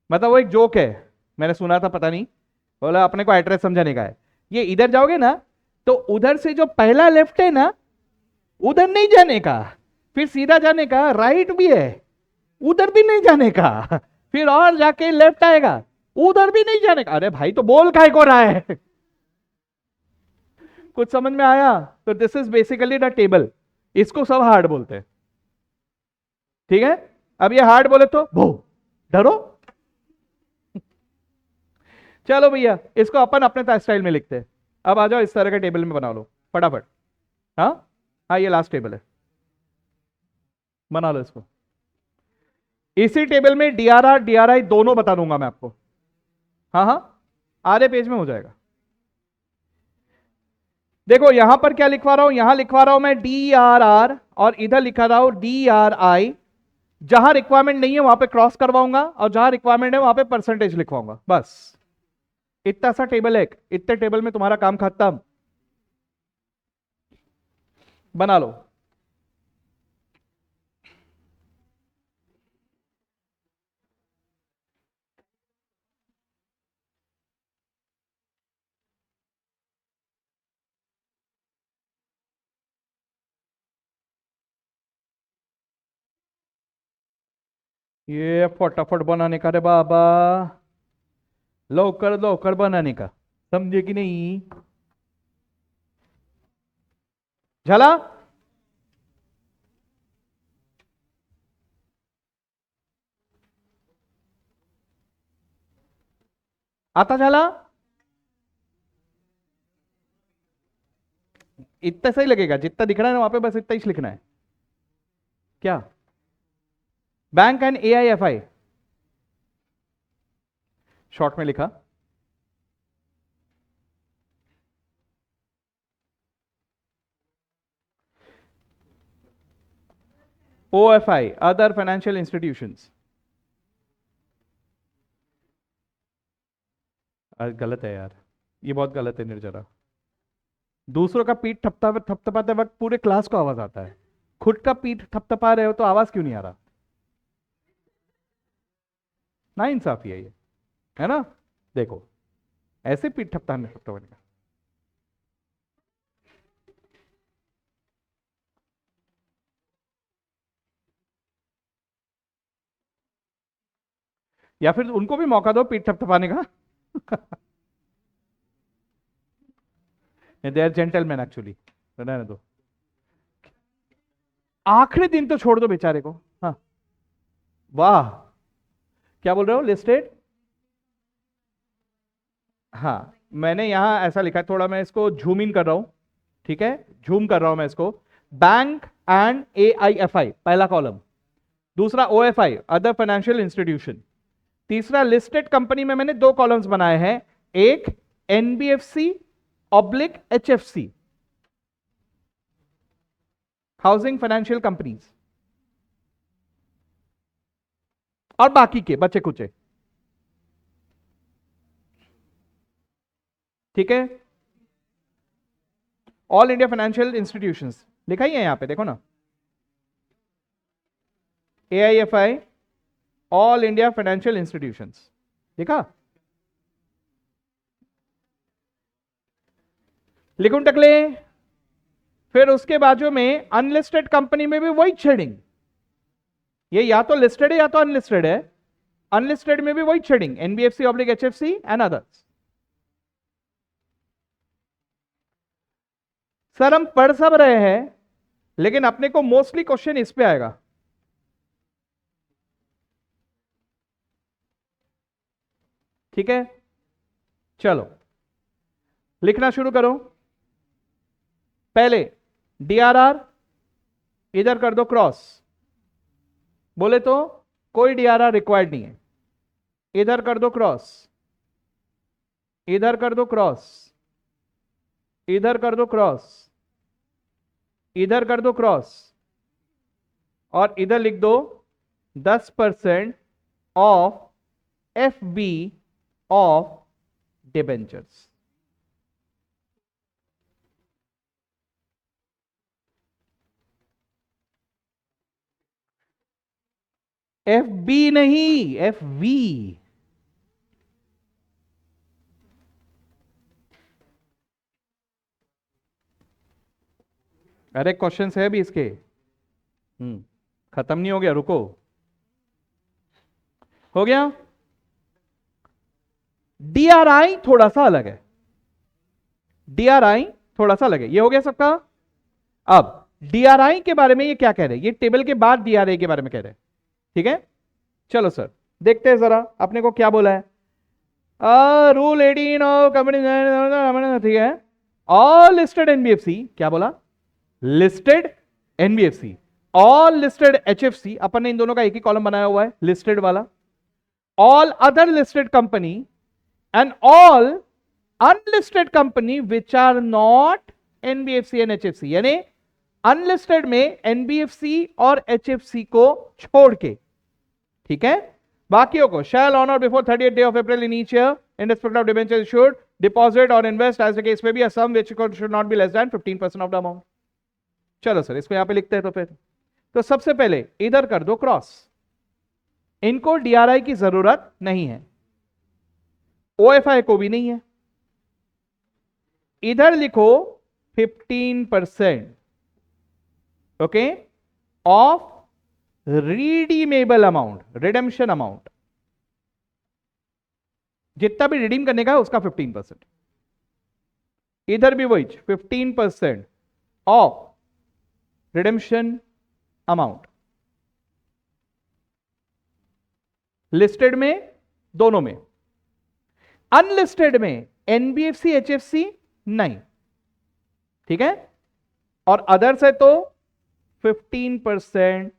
मतलब वो एक जोक है, मैंने सुना था, पता नहीं, बोला अपने को एड्रेस समझाने का है। ये इधर जाओगे ना तो उधर से जो पहला लेफ्ट है ना, उधर नहीं जाने का, फिर सीधा जाने का, राइट भी है, उधर भी नहीं जाने का, फिर और जाके लेफ्ट आएगा, उधर भी नहीं जाने का। अरे भाई तो बोल काहे को रहा है? कुछ समझ में आया? तो this is basically the table, इसको सब हार्ड बोलते हैं। ठीक है, अब ये हार्ड बोले तो भो डरो। चलो भैया, इसको अपन अपने स्टाइल में लिखते हैं। अब आ जाओ, इस तरह के टेबल में बना लो फटाफट। हाँ हाँ, ये लास्ट टेबल है, बना लो इसको। इसी टेबल में डीआरआर डीआरआई दोनों बता दूंगा मैं आपको। हाँ हाँ, आधे पेज में हो जाएगा। देखो यहां पर क्या लिखवा रहा हूं, यहां लिखवा रहा हूं मैं डीआरआर, और इधर लिखा रहा हूं डीआरआई। जहां रिक्वायरमेंट नहीं है वहां पे क्रॉस करवाऊंगा, और जहां रिक्वायरमेंट है वहां पे परसेंटेज लिखवाऊंगा, बस। इतना सा टेबल है, इतने टेबल में तुम्हारा काम खत्म। बना लो। ये फटाफट बनाने का रे बाबा, लवकर लवकर बनाने का, समझे कि नहीं? झाला? आता झाला? इतना सही लगेगा, जितना दिख रहा है ना वहां पे बस इतना ही लिखना है। क्या? बैंक एंड एआईएफआई शॉर्ट में लिखा। ओएफआई, अदर फाइनेंशियल इंस्टीट्यूशंस। गलत है यार, ये बहुत गलत है निर्जरा। दूसरों का पीठ थपथपाते वक्त पूरे क्लास को आवाज आता है, खुद का पीठ थपथपा रहे हो तो आवाज क्यों नहीं आ रहा? ना इंसाफी है ये, है ना? देखो, ऐसे पीठ थपथपाने का। या फिर उनको भी मौका दो पीठ थपथपाने का। दे आर जेंटलमैन एक्चुअली, रहने दो। आखिरी दिन तो छोड़ दो बेचारे को। हाँ, वाह, क्या बोल रहे हो? लिस्टेड? हाँ, मैंने यहां ऐसा लिखा है, थोड़ा मैं इसको झूम इन कर रहा हूं, ठीक है, झूम कर रहा हूं मैं इसको। बैंक एंड एआईएफआई पहला कॉलम, दूसरा ओएफआई अदर फाइनेंशियल इंस्टीट्यूशन, तीसरा लिस्टेड कंपनी में मैंने दो कॉलम्स बनाए हैं, एक एनबीएफसी ऑब्लिक एचएफसी, हाउसिंग फाइनेंशियल कंपनीज, और बाकी के बचे कुचे। ठीक है, ऑल इंडिया फाइनेंशियल इंस्टीट्यूशंस लिखा ही है यहां पे, देखो ना, एआईएफआई, ऑल इंडिया फाइनेंशियल इंस्टीट्यूशंस लिखा। लिखूं टकले? फिर उसके बाजू में अनलिस्टेड कंपनी में भी वही शेडिंग, ये या तो लिस्टेड है या तो अनलिस्टेड है, अनलिस्टेड में भी वही शेडिंग, एनबीएफसी ऑब्लिक एचएफसी एंड अदर्स। सर हम पढ़ सब रहे हैं, लेकिन अपने को मोस्टली क्वेश्चन इस पे आएगा। ठीक है, चलो लिखना शुरू करो। पहले डीआरआर इधर कर दो क्रॉस, बोले तो कोई डीआरआर रिक्वायर्ड नहीं है, इधर कर दो क्रॉस, इधर कर दो क्रॉस, इधर कर दो क्रॉस, इधर कर दो क्रॉस, और इधर लिख दो 10% of FB of debentures. FB नहीं, FV। अरे क्वेश्चन है भी इसके। खत्म नहीं हो गया, रुको। हो गया। DRI थोड़ा सा अलग है, DRI थोड़ा सा अलग है। ये हो गया सबका। अब DRI के बारे में ये क्या कह रहे हैं, ये टेबल के बाद DRI के बारे में कह रहे हैं। ठीक है, चलो सर देखते हैं जरा अपने को क्या बोला है। रूल 18 ऑफ कंपनी, ठीक है। ऑल लिस्टेड NBFC, क्या बोला, listed NBFC, all listed HFC, अपन ने इन दोनों का एक ही कॉलम बनाया हुआ है, लिस्टेड वाला। All other listed company and all unlisted company which are not NBFC and HFC, यानी अनलिस्टेड में NBFC और HFC को छोड़ के, ठीक है, बाकियों को shall on or before 30th day of April in each year in respect of debentures issued deposit or invest as the case may be a sum which should not be less than 15% of the amount। चलो सर इसको यहां पे लिखते हैं। तो फिर तो सबसे पहले इधर कर दो क्रॉस, इनको DRI की जरूरत नहीं है, OFI को भी नहीं है। इधर लिखो 15% okay of redeemable amount, redemption amount, जितना भी रिडीम करने का है उसका 15%। इधर भी वही 15% ऑफ रिडेम्पशन अमाउंट, लिस्टेड में, दोनों में। अनलिस्टेड में NBFC HFC नहीं, ठीक है, और अदर्स है तो 15%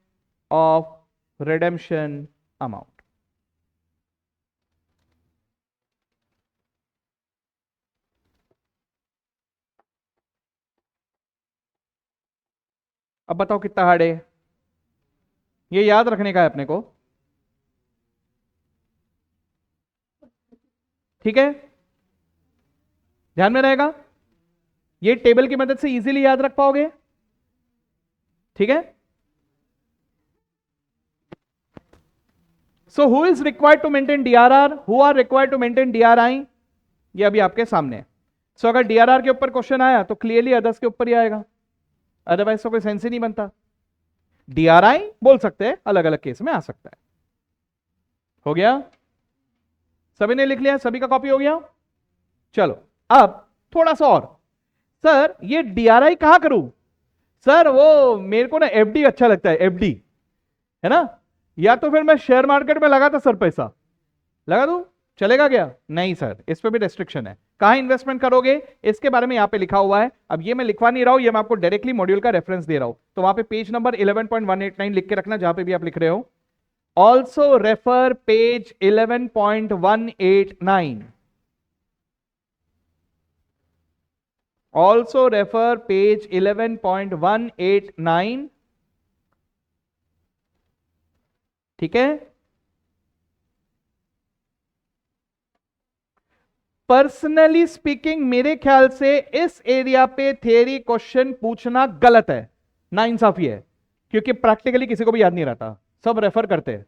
ऑफ रिडेम्पशन अमाउंट। अब बताओ कितना हार्ड है, ये याद रखने का है अपने को, ठीक है, ध्यान में रहेगा। ये टेबल की मदद से इजीली याद रख पाओगे, ठीक है। So who is required to maintain DRR, who are required to maintain DRI, ये अभी आपके सामने है। सो अगर DRR के ऊपर क्वेश्चन आया तो क्लियरली अदर्स के ऊपर ही आएगा, अदरवाइज तो कोई सेंस ही नहीं बनता। DRI बोल सकते हैं, अलग अलग केस में आ सकता है। हो गया, सभी ने लिख लिया, सभी का कॉपी हो गया। चलो अब थोड़ा सा और, सर ये DRI कहां करूं, सर वो मेरे को ना FD अच्छा लगता है, FD है ना, या तो फिर मैं शेयर मार्केट में लगाता सर, पैसा लगा दूं, चलेगा क्या, नहीं सर इस पे भी रेस्ट्रिक्शन है। कहां इन्वेस्टमेंट करोगे इसके बारे में यहां पे लिखा हुआ है। अब ये मैं लिखवा नहीं रहा हूं, ये मैं आपको डायरेक्टली मॉड्यूल का रेफरेंस दे रहा हूं, तो वहां पे पेज नंबर 11.189 लिख के रखना, जहां पे भी आप लिख रहे हो। Also refer page 11.189, also refer page 11.189, ठीक है। पर्सनली स्पीकिंग मेरे ख्याल से इस एरिया पे थियरी क्वेश्चन पूछना गलत है, नाइंसाफी है, क्योंकि प्रैक्टिकली किसी को भी याद नहीं रहता, सब रेफर करते हैं,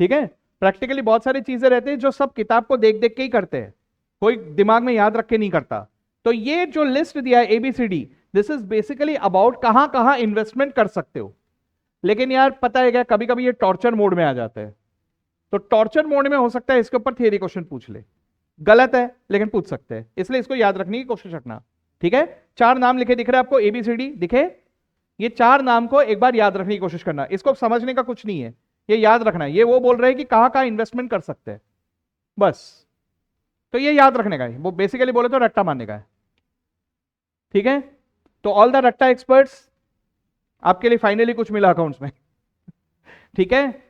ठीक है। प्रैक्टिकली बहुत सारी चीजें रहती हैं जो सब किताब को देख देख के ही करते हैं, कोई दिमाग में याद रख के नहीं करता। तो ये जो लिस्ट दिया है ABCD, this is basically about कहां कहां इन्वेस्टमेंट कर सकते हो। लेकिन यार पता है क्या, कभी कभी ये टॉर्चर मोड में आ जाते हैं, तो टॉर्चर मोड में हो सकता है इसके ऊपर थियरी क्वेश्चन पूछ ले, गलत है लेकिन पूछ सकते हैं, इसलिए इसको याद रखने की कोशिश रखना, ठीक है। 4 नाम लिखे दिख रहे हैं आपको, ABCD दिखे, ये 4 नाम को एक बार याद रखने की कोशिश करना, इसको समझने का कुछ नहीं है, ये याद रखना है। ये वो बोल रहे हैं कि कहां कहां इन्वेस्टमेंट कर सकते हैं, बस, तो ये याद रखने का है, वो बेसिकली बोले तो रट्टा मारने का है, ठीक है। तो ऑल द रट्टा एक्सपर्ट्स, आपके लिए फाइनली कुछ मिला अकाउंट्स में, ठीक है।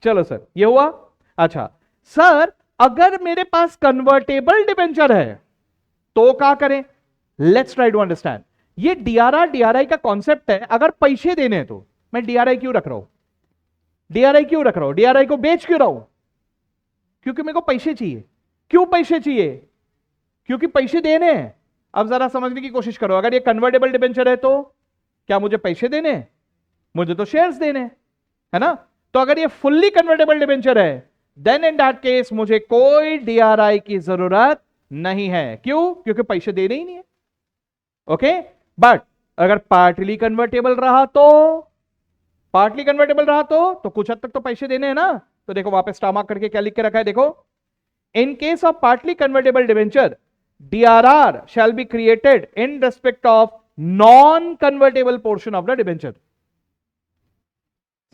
चलो सर ये हुआ। अच्छा सर अगर मेरे पास कन्वर्टेबल डिबेंचर है तो क्या करें, लेट्स ट्राई टू अंडरस्टैंड। ये DRI का कॉन्सेप्ट है, अगर पैसे देने हैं तो मैं DRI क्यों रख रहा हूं, डीआरआई क्यों रख रहा हूं? डीआरआई को बेच क्यों रहा हूं? क्योंकि मेरे को पैसे चाहिए। क्यों पैसे चाहिए? क्योंकि पैसे देने हैं। अब जरा समझने की कोशिश करो, अगर ये कन्वर्टेबल डिबेंचर है तो क्या मुझे पैसे देने हैं? मुझे तो शेयर्स देने हैं, है ना? तो अगर ये फुल्ली कन्वर्टेबल डिबेंचर है, देन इन दैट केस मुझे कोई डीआरआई की जरूरत नहीं है। क्यों? क्योंकि पैसे देने ही नहीं है। ओके, बट अगर पार्टली कन्वर्टेबल रहा तो, पार्टली कन्वर्टेबल रहा तो कुछ हद तक तो पैसे देने हैं ना। तो देखो वहां पे स्टार मार्क करके क्या लिख के रखा है, देखो, in case of partly convertible debenture DRR shall be created in respect of non-convertible portion of the debenture।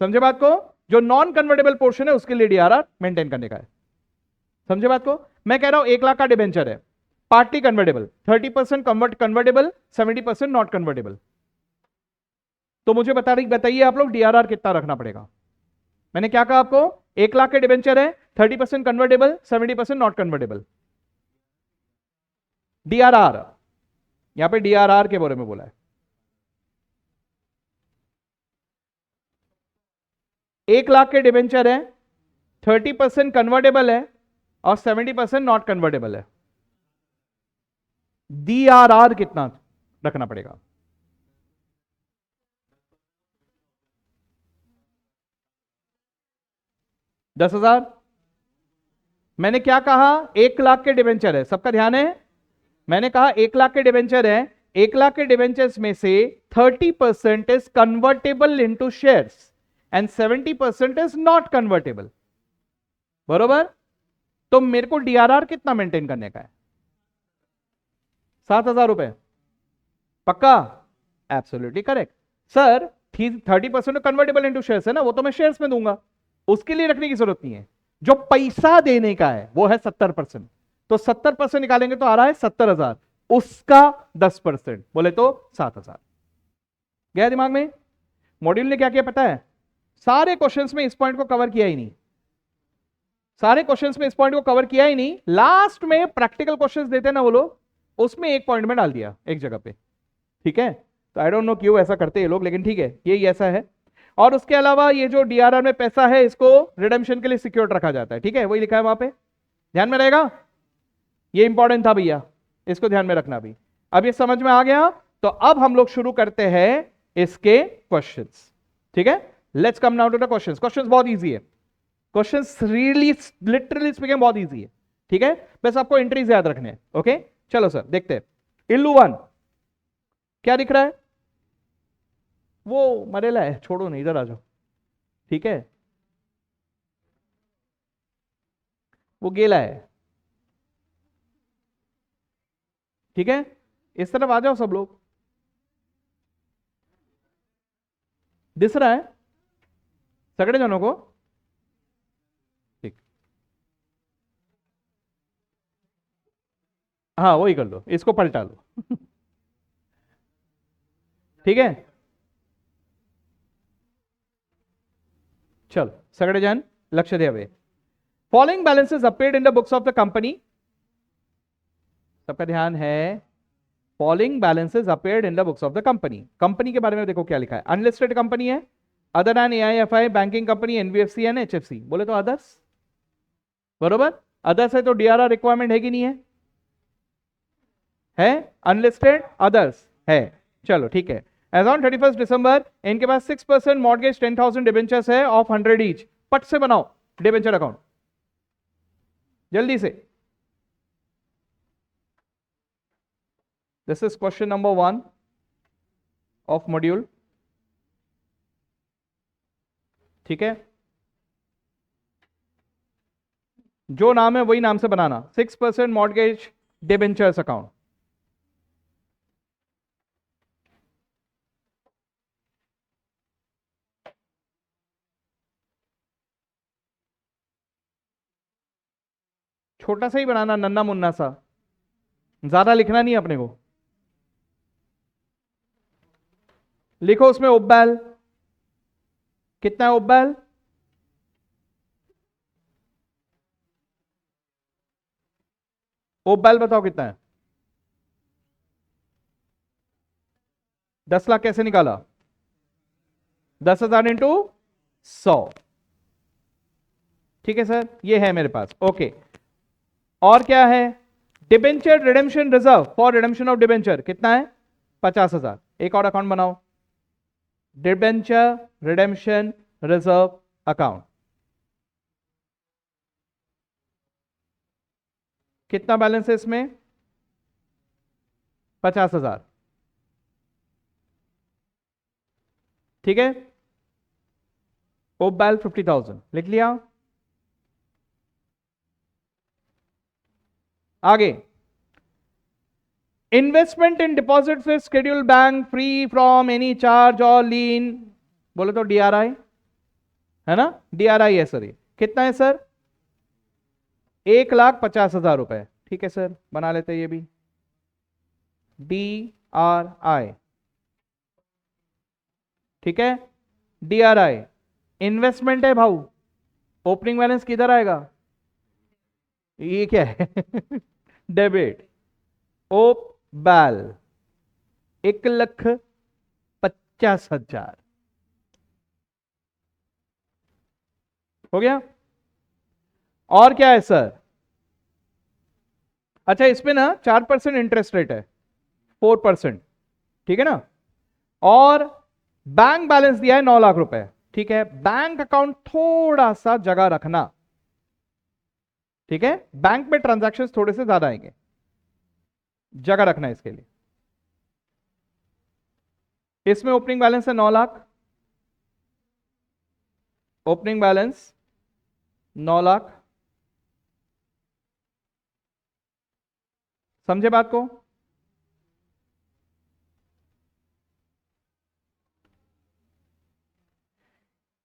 समझे बात को? जो नॉन कन्वर्टेबल पोर्शन है उसके लिए DRR मेंटेन करने का है। समझे बात को? मैं कह रहा हूं 1 लाख का डिबेंचर है, partly convertible, 30% convertible, 70% not convertible. तो मुझे बताइए आप लोग DRR कितना रखना पड़ेगा? मैंने क्या कहा आपको? 1 लाख के डिबेंचर है, 30% कन्वर्टेबल, 70% नॉट कन्वर्टेबल। DRR, यहां पे DRR के बारे में बोला है। 1 लाख के डिबेंचर है, 30% कन्वर्टेबल है और 70% नॉट कन्वर्टेबल है। DRR कितना रखना पड़ेगा? 10,000। मैंने क्या कहा? 1 लाख के डिबेंचर है, सबका ध्यान है? मैंने कहा 1 लाख के डिबेंचर है, 1 लाख के डिबेंचर्स में से 30% is convertible into shares and 70% is not convertible, बरोबर? तो मेरे को DRR कितना मेंटेन करने का है? 7,000 रुपए, पक्का? Absolutely correct sir. 30% convertible into shares है ना, वो तो मैं शेयर्स में दूंगा, उसके लिए रखने की जरूरत नहीं है। जो पैसा देने का है वो है 70%, तो 70% निकालेंगे तो आ रहा है 70,000, उसका 10% बोले तो 7,000। गया दिमाग में? मॉड्यूल ने क्या किया पता है? सारे क्वेश्चंस में इस पॉइंट को कवर किया ही नहीं, सारे क्वेश्चंस में इस पॉइंट को कवर किया ही नहीं। लास्ट में प्रैक्टिकल क्वेश्चंस देते ना वो लोग, उसमें एक पॉइंट में डाल दिया एक जगह पे, ठीक है? तो आई डोंट नो क्यों ऐसा करते हैं ये लोग, लेकिन ठीक है, यही ऐसा है। और उसके अलावा ये जो DRR में पैसा है, इसको रिडेम्पशन के लिए सिक्योर्ड रखा जाता है, ठीक है? वही लिखा है वहां पे, ध्यान में रहेगा। ये इंपॉर्टेंट था भैया, इसको ध्यान में रखना भी। अब ये समझ में आ गया? तो अब हम लोग शुरू करते हैं इसके क्वेश्चंस, ठीक है? Let's come now to the questions. Questions बहुत इजी है, क्वेश्चंस रियली लिटरली स्पीकिंग बहुत इजी है, ठीक है? बस आपको एंट्रीज याद रखने हैं। ओके, चलो सर देखते हैं। इल्लू 1 क्या दिख रहा है? वो मरेला है, छोड़ो नहीं, इधर आ जाओ, ठीक है? वो गेला है, ठीक है? इस तरफ आ जाओ सब लोग, दिस रहा है सगड़े जनों को? ठीक, हाँ वही कर लो, इसको पलटा लो ठीक है? चलो सगड़े जन लक्ष्य दे। Following balances appeared in the books of the company, सबका ध्यान है? Following balances appeared in the books of the company. Company के बारे में देखो क्या लिखा है, अनलिस्टेड कंपनी है, other than AIFI, banking company, NBFC and HFC, बोले तो अदर्स, बरोबर? अदर्स है तो DRR रिक्वायरमेंट है कि नहीं है? है, अनलिस्टेड अदर्स है। चलो ठीक है। एज ऑन 31 दिसंबर इनके पास 6% मॉर्गेज 10,000 डिबेंचर्स है ऑफ 100 ईच। पट से बनाओ डिबेंचर अकाउंट जल्दी से। This is question number 1 of module, ठीक है? जो नाम है वही नाम से बनाना, 6% मॉर्गेज डिबेंचर्स अकाउंट। छोटा सा ही बनाना, नन्ना मुन्ना सा, ज्यादा लिखना नहीं अपने को। लिखो उसमें उपबैल कितना है? उपबैल उपबैल बताओ कितना है? 10 लाख कैसे निकाला? 10,000 इंटू 100, ठीक है सर, ये है मेरे पास। ओके, और क्या है? Debenture redemption reserve for redemption of debenture कितना है? 50,000। एक और अकाउंट बनाओ, डिबेंचर रिडेम्पशन रिजर्व अकाउंट। कितना बैलेंस है इसमें? 50,000। ठीक है, ओबैल 50,000 लिख लिया। आगे, investment in deposit with schedule bank free from any charge और लीन, बोले तो डीआरआई है ना, डीआरआई है सर। ये कितना है सर? 1,50,000 रुपए। ठीक है सर, बना लेते हैं ये भी, डीआरआई। ठीक है, डीआरआई इन्वेस्टमेंट है भाऊ। ओपनिंग बैलेंस किधर आएगा? ये क्या है? डेबिट, ओप बैल 1,50,000 हो गया। और क्या है सर? अच्छा, इसमें ना 4% इंटरेस्ट रेट है, 4%। ठीक है ना, और बैंक बैलेंस दिया है 9 लाख रुपए। ठीक है, बैंक अकाउंट थोड़ा सा जगह रखना। ठीक है, बैंक में ट्रांजैक्शंस थोड़े से ज्यादा आएंगे, जगह रखना इसके लिए। इसमें ओपनिंग बैलेंस है 9 लाख, ओपनिंग बैलेंस 9 लाख। समझे बात को?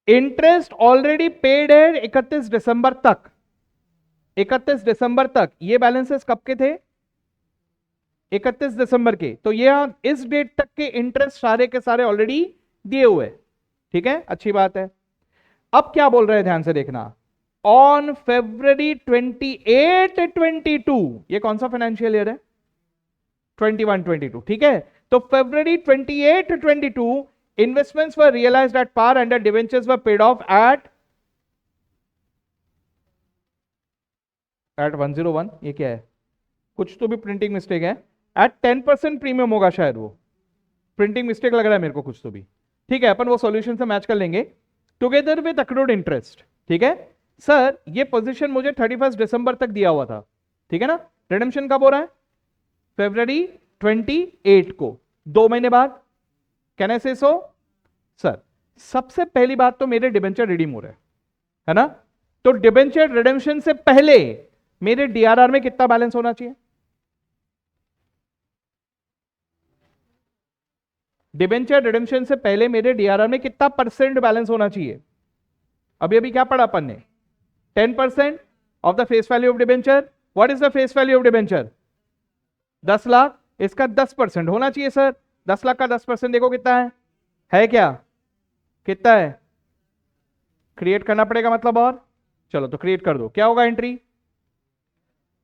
इंटरेस्ट ऑलरेडी पेड है 31 दिसंबर तक। 31 दिसंबर तक ये बैलेंसेस कब के थे? 31 दिसंबर के। तो ये इस डेट तक के इंटरेस्ट सारे के सारे ऑलरेडी दिए हुए। ठीक है, अच्छी बात है। अब क्या बोल रहे हैं, ध्यान से देखना। ऑन February 28, 22, ये कौन सा फाइनेंशियल ईयर है? 21, 22। ठीक है, तो February 28, 22 investments were realized at par and the debentures were paid off at 101। ये क्या है? कुछ तो भी प्रिंटिंग मिस्टेक है। एट 10% प्रीमियम होगा शायद, वो प्रिंटिंग मिस्टेक लग रहा है मेरे को कुछ तो भी। ठीक है, अपन वो सॉल्यूशन से मैच कर लेंगे। Together with accrued interest. ठीक है सर, ये पोजीशन मुझे 31 दिसंबर तक दिया हुआ था। ठीक है ना, रिडेम्पशन कब हो रहा है? February 28 को, 2 महीने बाद। कैन आई से सो? सर, सबसे पहली बात तो मेरे डिबेंचर रिडीम हो रहे हैं, है ना, तो डिबेंचर रिडेम्पशन से पहले मेरे डीआरआर में कितना बैलेंस होना चाहिए? डिबेंचर रिडेम्पशन से पहले मेरे डीआरआर में कितना परसेंट बैलेंस होना चाहिए? अभी अभी क्या पढ़ा अपन ने? 10% of the face value of debenture. What is the face value of debenture? 10 lakh. इसका 10% होना चाहिए सर। 10 लाख का 10% देखो कितना है क्या? कितना है? क्रिएट करना पड़ेगा मतलब, और चलो तो क्रिएट कर दो। क्या होगा entry?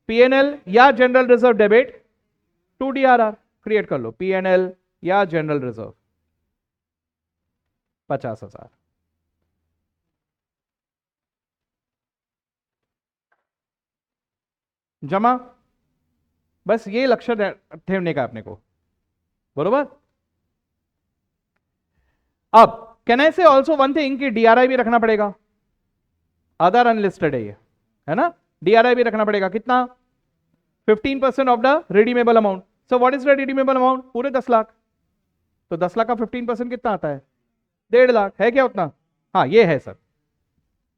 PNL or general reserve debit to DRR. Create कर लो, पीएनएल या जनरल रिजर्व 50,000। जमा। बस ये लक्ष्य ठेवने का अपने को, बरोबर। अब कैन आई से ऑल्सो वन थिंग कि डीआरआई भी रखना पड़ेगा। अदर अनलिस्टेड है ये, है ना, डीआरआई भी रखना पड़ेगा। कितना? 15% of the redeemable amount. So what is the redeemable amount? पूरे 10 लाख। तो 10 लाख का 15% कितना आता है? 1.5 लाख। है क्या उतना? हाँ, ये है सर।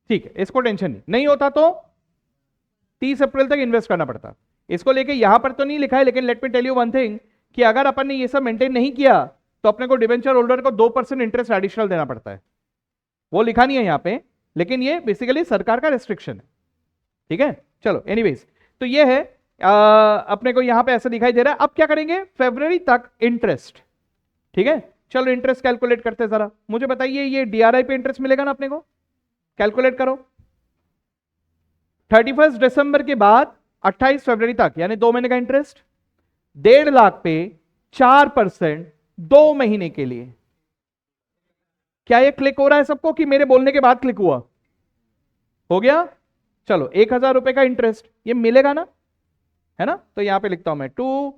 ठीक है, इसको टेंशन नहीं होता तो 30 अप्रैल तक इन्वेस्ट करना पड़ता। इसको लेके यहां पर तो नहीं लिखा है, लेकिन let me tell you one thing कि अगर अपन ने ये सब मेंटेन नहीं किया तो अपने को डिबेंचर होल्डर को 2% इंटरेस्ट एडिशनल देना पड़ता है। वो लिखा नहीं है यहां पे, लेकिन ये बेसिकली सरकार का रेस्ट्रिक्शन है। ठीक है, चलो एनीवेज, तो ये है अपने को यहां पे ऐसा दिखाई दे रहा है। अब क्या करेंगे? फरवरी तक इंटरेस्ट। ठीक है, चलो इंटरेस्ट कैलकुलेट करते हैं जरा। मुझे बताइए, ये डीआरआई पे इंटरेस्ट मिलेगा ना अपने को? कैलकुलेट करो। 31 दिसंबर के बाद 28 फरवरी तक, यानी 2 महीने का इंटरेस्ट 1.5 लाख पे 4% 2 महीने के लिए। क्या ये क्लिक हो रहा है सबको कि मेरे बोलने के बाद क्लिक हुआ? हो गया? चलो 1,000 रुपए का इंटरेस्ट ये मिलेगा ना, है ना, तो यहां पे लिखता हूं मैं टू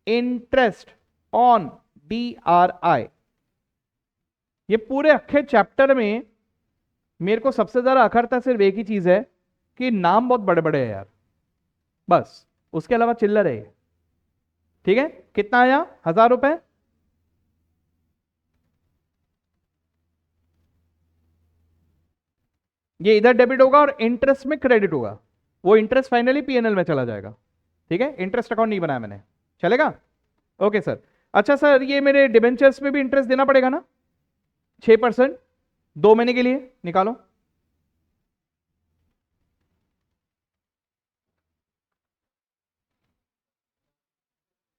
इंटरेस्ट ऑन DRI। ये पूरे अखे चैप्टर में मेरे को सबसे ज्यादा अखरता सिर्फ एक ही चीज है कि नाम बहुत बड़े बड़े हैं यार, बस उसके अलावा चिल्लर है ये। ठीक है, कितना आया 1,000 रुपए, ये इधर डेबिट होगा और इंटरेस्ट में क्रेडिट होगा, वो इंटरेस्ट फाइनली PNL में चला जाएगा। ठीक है, इंटरेस्ट अकाउंट नहीं बनाया मैंने, चलेगा। Okay sir. अच्छा सर, ये मेरे डिबेंचर्स में भी इंटरेस्ट देना पड़ेगा ना, 6%, 2 महीने के लिए निकालो।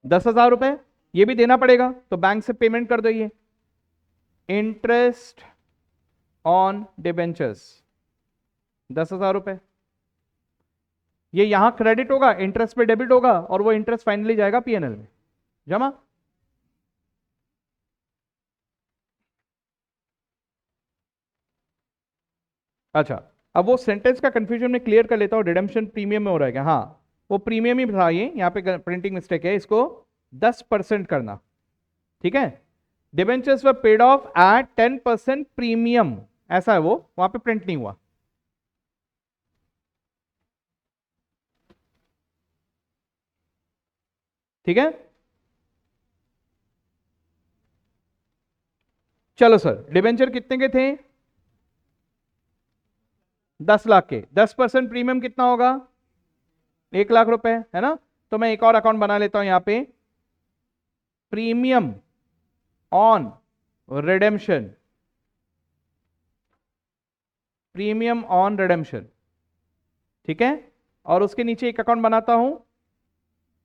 ₹10,000 ये भी देना पड़ेगा, तो बैंक से पेमेंट कर दो। ये इंटरेस्ट ऑन डिबेंचर्स 10,000 रुपए, ये यहां क्रेडिट होगा, इंटरेस्ट पे डेबिट होगा, और वो इंटरेस्ट फाइनली जाएगा PNL में जमा। अच्छा, अब वो सेंटेंस का कंफ्यूजन में क्लियर कर लेता हूं, रिडेम्पशन प्रीमियम में हो रहा है क्या? हाँ, वो प्रीमियम ही था, ये यहाँ पे प्रिंटिंग मिस्टेक है, इसको 10% करना। ठीक है, debentures were paid off at 10% premium, ऐसा है, वो वहां पे प्रिंट नहीं हुआ। ठीक है, चलो सर, डिबेंचर कितने के थे? 10 लाख के, 10% प्रीमियम कितना होगा? 1,00,000 रुपए, है ना। तो मैं एक और अकाउंट बना लेता हूं यहां पे, premium on redemption, premium on redemption. ठीक है, और उसके नीचे एक अकाउंट बनाता हूं,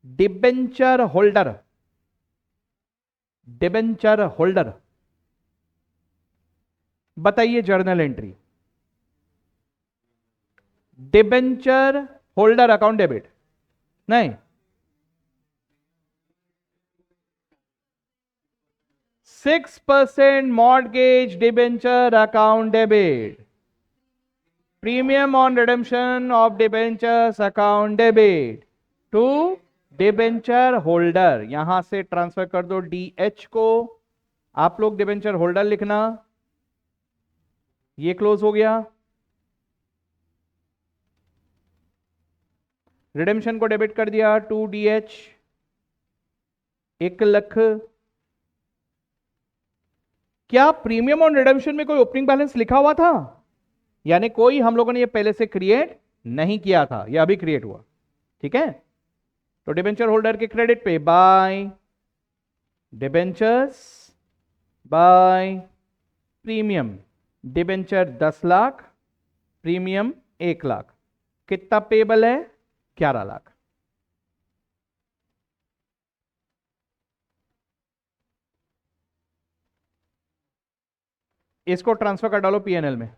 डिबेंचर होल्डर, डिबेंचर होल्डर। बताइए journal entry, debenture holder account debit, नहीं, 6% mortgage debenture account debit, premium on redemption of debentures account debit to debenture holder. यहां से ट्रांसफर कर दो DH को, आप लोग डिबेंचर होल्डर लिखना। ये क्लोज हो गया, रिडेम्पशन को डेबिट कर दिया टू DH, 1,00,000। क्या प्रीमियम ऑन रिडेम्पशन में कोई ओपनिंग बैलेंस लिखा हुआ था? यानी कोई हम लोगों ने ये पहले से क्रिएट नहीं किया था, ये अभी क्रिएट हुआ। ठीक है, तो डिबेंचर होल्डर के क्रेडिट पे by debentures by premium, debenture 10 lakh, premium 1,00,000, कितना पेबल है? 11 लाख। इसको ट्रांसफर कर डालो PNL में,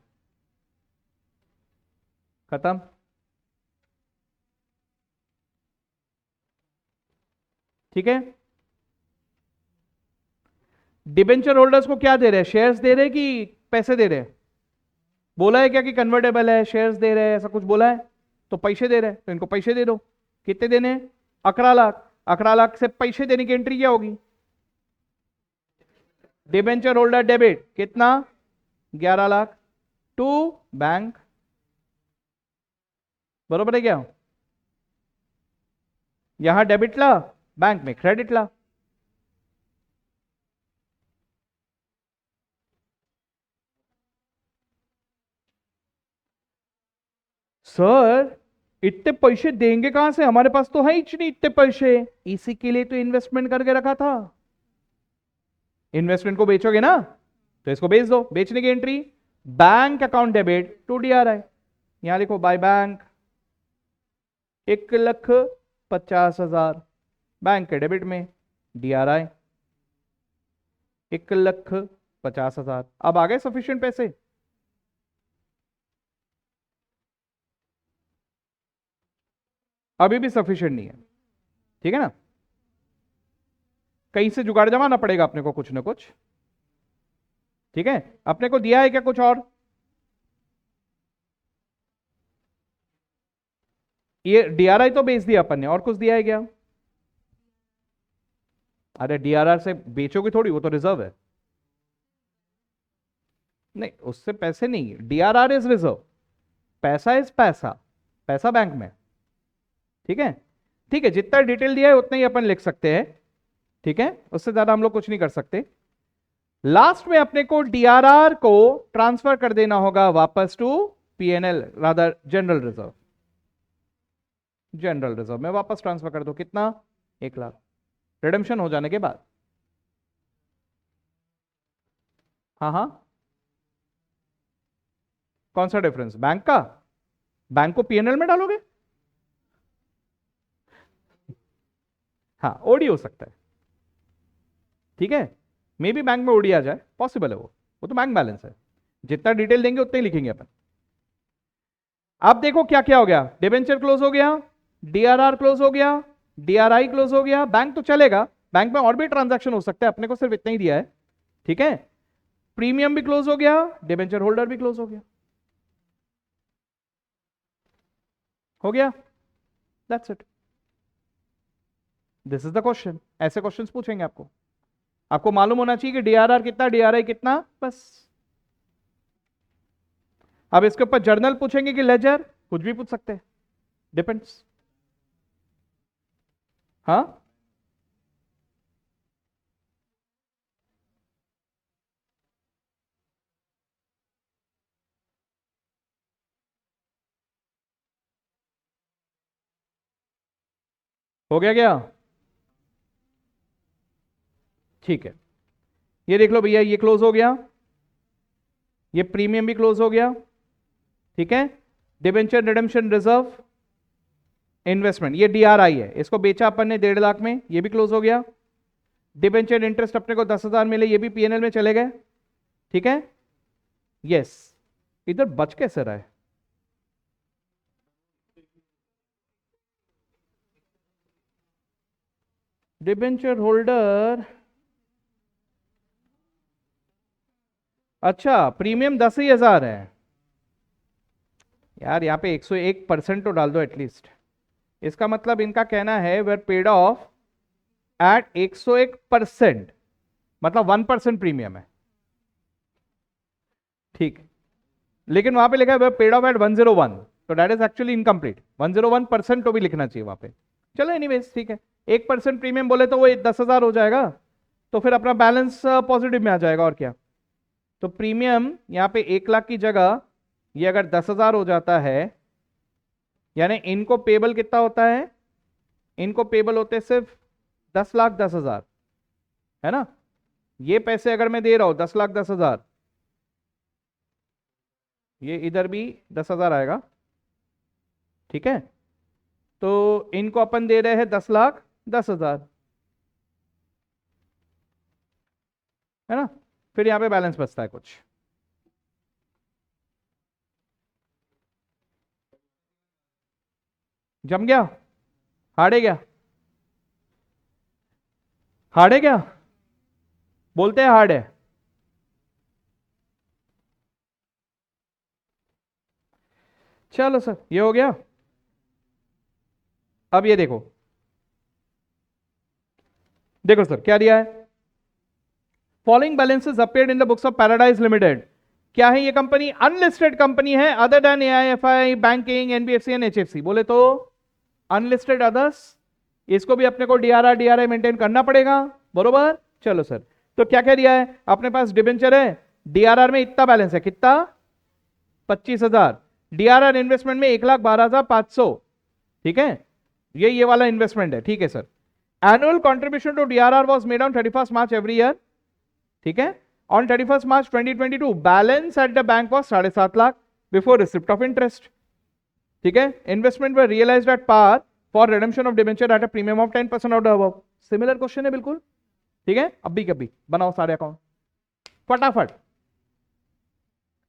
खत्म। ठीक है, डिबेंचर होल्डर्स को क्या दे रहे हैं? शेयर्स दे रहे हैं कि पैसे दे रहे हैं? बोला है क्या कि कन्वर्टेबल है, शेयर्स दे रहे हैं, ऐसा कुछ बोला है? तो पैसे दे रहे हैं, तो इनको पैसे दे दो। कितने देने हैं? 11,00,000। 11,00,000 से पैसे देने की एंट्री क्या होगी? डिबेंचर होल्डर डेबिट कितना? 11,00,000 टू बैंक, बरोबर है क्या? यहां डेबिट ला, बैंक में क्रेडिट ला। सर इतने पैसे देंगे कहां से, हमारे पास तो है ही नहीं इतने पैसे, इसी के लिए तो इन्वेस्टमेंट करके रखा था। इन्वेस्टमेंट को बेचोगे ना, तो इसको बेच दो, बेचने की entry bank account debit to DRI, यहां लिखो बाय बैंक 1,50,000 बैंक के डेबिट में, DRI 1,50,000। अब आ गए सफिशिएंट पैसे? अभी भी सफिशिएंट नहीं है, ठीक है ना, कहीं से जुगाड़ जमाना पड़ेगा अपने को, कुछ ना कुछ। ठीक है, अपने को दिया है क्या कुछ और? ये डीआरआई तो बेच दिया अपन ने, और कुछ दिया है क्या? अरे डीआरआर से बेचोगे थोड़ी, वो तो रिजर्व है। नहीं, उससे पैसे नहीं, डीआरआर इज रिजर्व, पैसा इज पैसा, पैसा बैंक में। ठीक है, ठीक है, जितना डिटेल दिया है उतना ही अपन लिख सकते हैं। ठीक है, उससे ज्यादा हम लोग कुछ नहीं कर सकते। लास्ट में अपने को डीआरआर को ट्रांसफर कर देना होगा वापस to PNL, rather general reserve. General reserve में वापस ट्रांसफर कर दो, कितना? 1 लाख, रिडेम्पशन हो जाने के बाद। हाँ हाँ, कौन सा डिफरेंस? बैंक का? बैंक को पीएनएल में डालोगे? हाँ, ओडी हो सकता है। ठीक है, मे बी बैंक में ओडी आ जाए, पॉसिबल है वो तो बैंक बैलेंस है, जितना डिटेल देंगे उतना ही लिखेंगे अपन। अब देखो क्या क्या हो गया, डिबेंचर क्लोज हो गया, डीआरआर क्लोज हो गया, डीआरआई क्लोज हो गया, बैंक तो चलेगा, बैंक में और भी ट्रांजैक्शन हो सकता है, अपने को सिर्फ इतना ही दिया है। ठीक है, प्रीमियम भी क्लोज हो गया, डिबेंचर होल्डर भी क्लोज हो गया, that's it. This is the question, ऐसे क्वेश्चंस पूछेंगे आपको। आपको मालूम होना चाहिए कि डीआरआर कितना, डीआरआई कितना, बस। अब इसके ऊपर जर्नल पूछेंगे कि लेजर, कुछ भी पूछ सकते हैं, डिपेंड्स। हाँ, हो गया क्या? ठीक है, ये देख लो भैया, ये क्लोज हो गया, ये प्रीमियम भी क्लोज हो गया। ठीक है, डिबेंचर रिडेम्पशन रिजर्व इन्वेस्टमेंट, ये डीआरआई है, इसको बेचा अपन ने 1.5 लाख में, ये भी क्लोज हो गया। डिबेंचर इंटरेस्ट अपने को 10,000 मिले, ये भी पीएनएल में चले गए। ठीक है, यस। इधर बच कैसे रहा है? डिबेंचर होल्डर, अच्छा प्रीमियम 10,000 है यार, यहाँ पे 101% तो डाल दो एटलीस्ट। इसका मतलब इनका कहना है वेर पेड ऑफ एट 101%, मतलब 1% प्रीमियम है। ठीक, लेकिन वहां पे लिखा है पेड ऑफ एट 101, तो दैट इज एक्चुअली इनकम्प्लीट, 101% तो भी लिखना चाहिए वहां पे। चलो एनीवेज, ठीक है, 1% प्रीमियम बोले तो वो 10,000 हो जाएगा, तो फिर अपना बैलेंस पॉजिटिव में आ जाएगा, और क्या। तो प्रीमियम यहाँ पे 1 लाख की जगह ये अगर 10,000 हो जाता है, यानी इनको पेबल कितना होता है? इनको पेबल होते सिर्फ 10,10,000, है ना। ये पैसे अगर मैं दे रहा हूं 10,10,000, ये इधर भी 10,000 आएगा। ठीक है, तो इनको अपन दे रहे हैं 10,10,000, है ना। फिर यहां पे बैलेंस बचता है कुछ। जम गया? हार्ड है क्या? हार्ड है क्या? बोलते हैं हार्ड है। चलो सर, ये हो गया। अब ये देखो, देखो सर क्या दिया है, following balances appeared in the books of Paradise Limited. क्या है ये कंपनी? अनलिस्टेड कंपनी है, other than AIFI, banking, NBFC and HFC, बोले तो अनलिस्टेड अदर्स। इसको भी अपने को डीआरआर डीआरआई मेंटेन करना पड़ेगा, बरोबर। चलो सर, तो क्या क्या दिया है अपने पास? डिबेंचर है, डीआरआर में इतना बैलेंस है, कितना? 25,000। डीआरआर इन्वेस्टमेंट में 1,12,500। ठीक है, ये वाला इन्वेस्टमेंट है, ठीक है sir. Annual contribution to DRR was made on 31 March every year. ठीक है, on 31 March 2022 balance at the bank was 7.5 lakh before receipt of interest. ठीक है, investment were realised at par for redemption of debenture at a premium of 10% of the above. Similar question है बिल्कुल। ठीक है, अभी कभी बनाओ सारे अकाउंट फटाफट।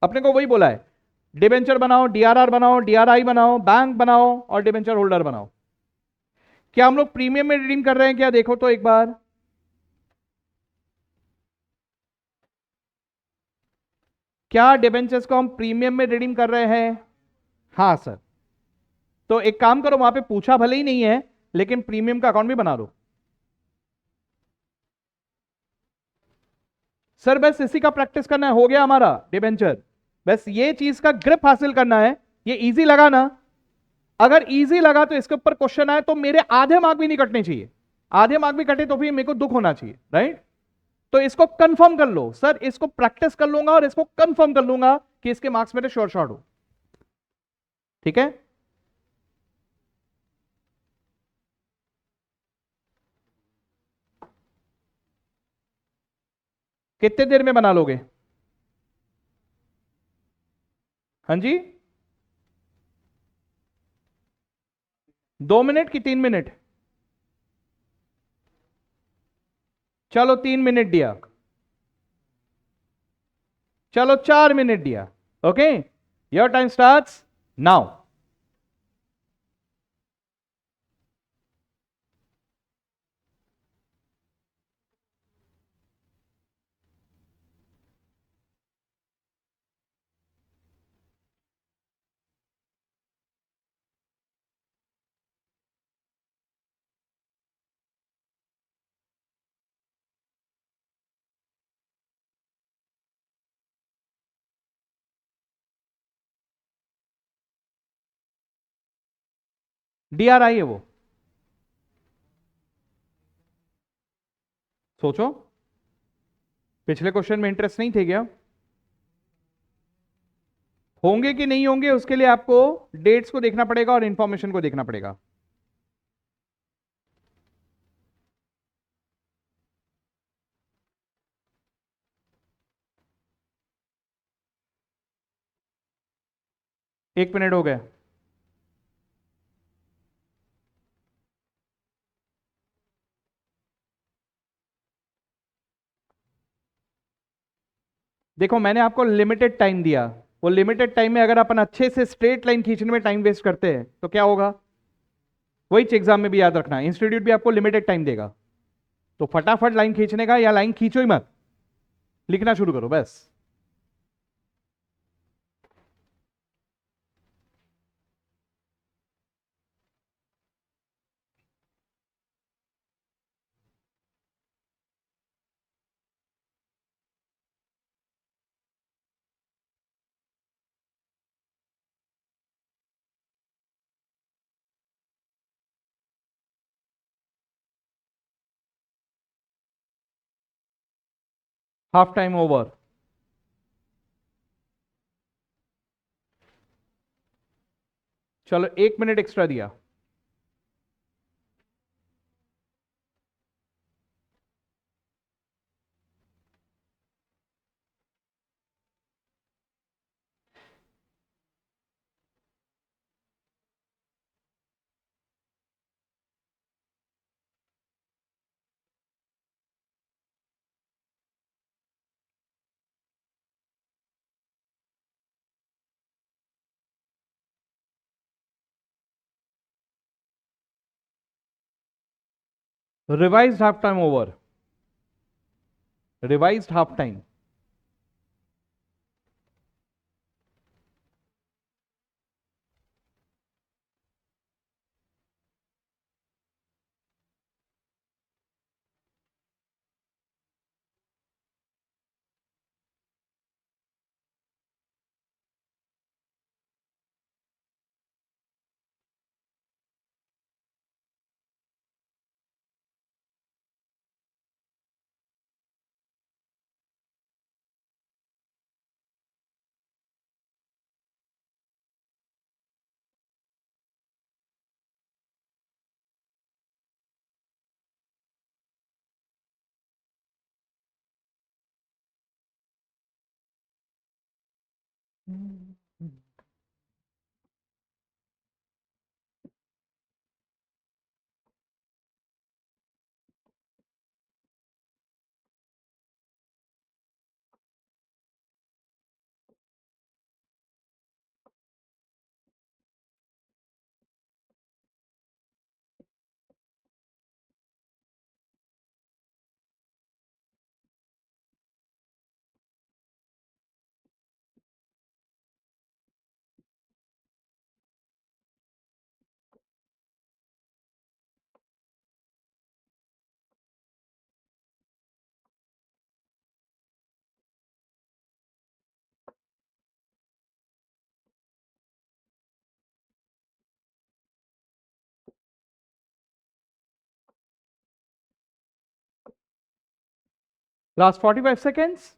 अपने को वही बोला है, डिबेंचर बनाओ, डीआरआर बनाओ, डीआरआई बनाओ, बैंक बनाओ और डिबेंचर होल्डर बनाओ। क्या हम लोग प्रीमियम में रिडीम कर रहे हैं क्या? देखो तो एक बार, क्या डिबेंचर्स को हम प्रीमियम में रिडीम कर रहे हैं? हाँ सर। तो एक काम करो, वहां पे पूछा भले ही नहीं है, लेकिन प्रीमियम का अकाउंट भी बना लो। सर बस इसी का प्रैक्टिस करना है, हो गया हमारा डिबेंचर। बस ये चीज का ग्रिप हासिल करना है। ये इजी लगा ना? अगर इजी लगा तो इसके ऊपर क्वेश्चन आए तो मेरे आधे मार्क भी नहीं कटने चाहिए। आधे मार्क भी कटे तो भी मेरे को दुख होना चाहिए, राइट? तो इसको कंफर्म कर लो सर, इसको प्रैक्टिस कर लूंगा और इसको कंफर्म कर लूंगा कि इसके मार्क्स मेरे श्योर शॉर्ट हो। ठीक है? कितने देर में बना लोगे? हाँ जी? 2 मिनट की 3 मिनट? चलो 3 मिनट दिया। चलो 4 मिनट दिया। Okay, your time starts now. DRI है वो। सोचो, पिछले क्वेश्चन में इंटरेस्ट नहीं थे क्या? होंगे कि नहीं होंगे उसके लिए आपको डेट्स को देखना पड़ेगा और इंफॉर्मेशन को देखना पड़ेगा। एक मिनट हो गए। देखो मैंने आपको लिमिटेड टाइम दिया, वो लिमिटेड टाइम में अगर अपन अच्छे से स्ट्रेट लाइन खींचने में टाइम वेस्ट करते हैं तो क्या होगा? वही एग्जाम में भी याद रखना, इंस्टीट्यूट भी आपको लिमिटेड टाइम देगा। तो फटाफट लाइन खींचने का, या लाइन खींचो ही मत, लिखना शुरू करो बस। Half time over. चलो 1 मिनट एक्स्ट्रा दिया। Revised half time over. Revised half time. Last 45 seconds.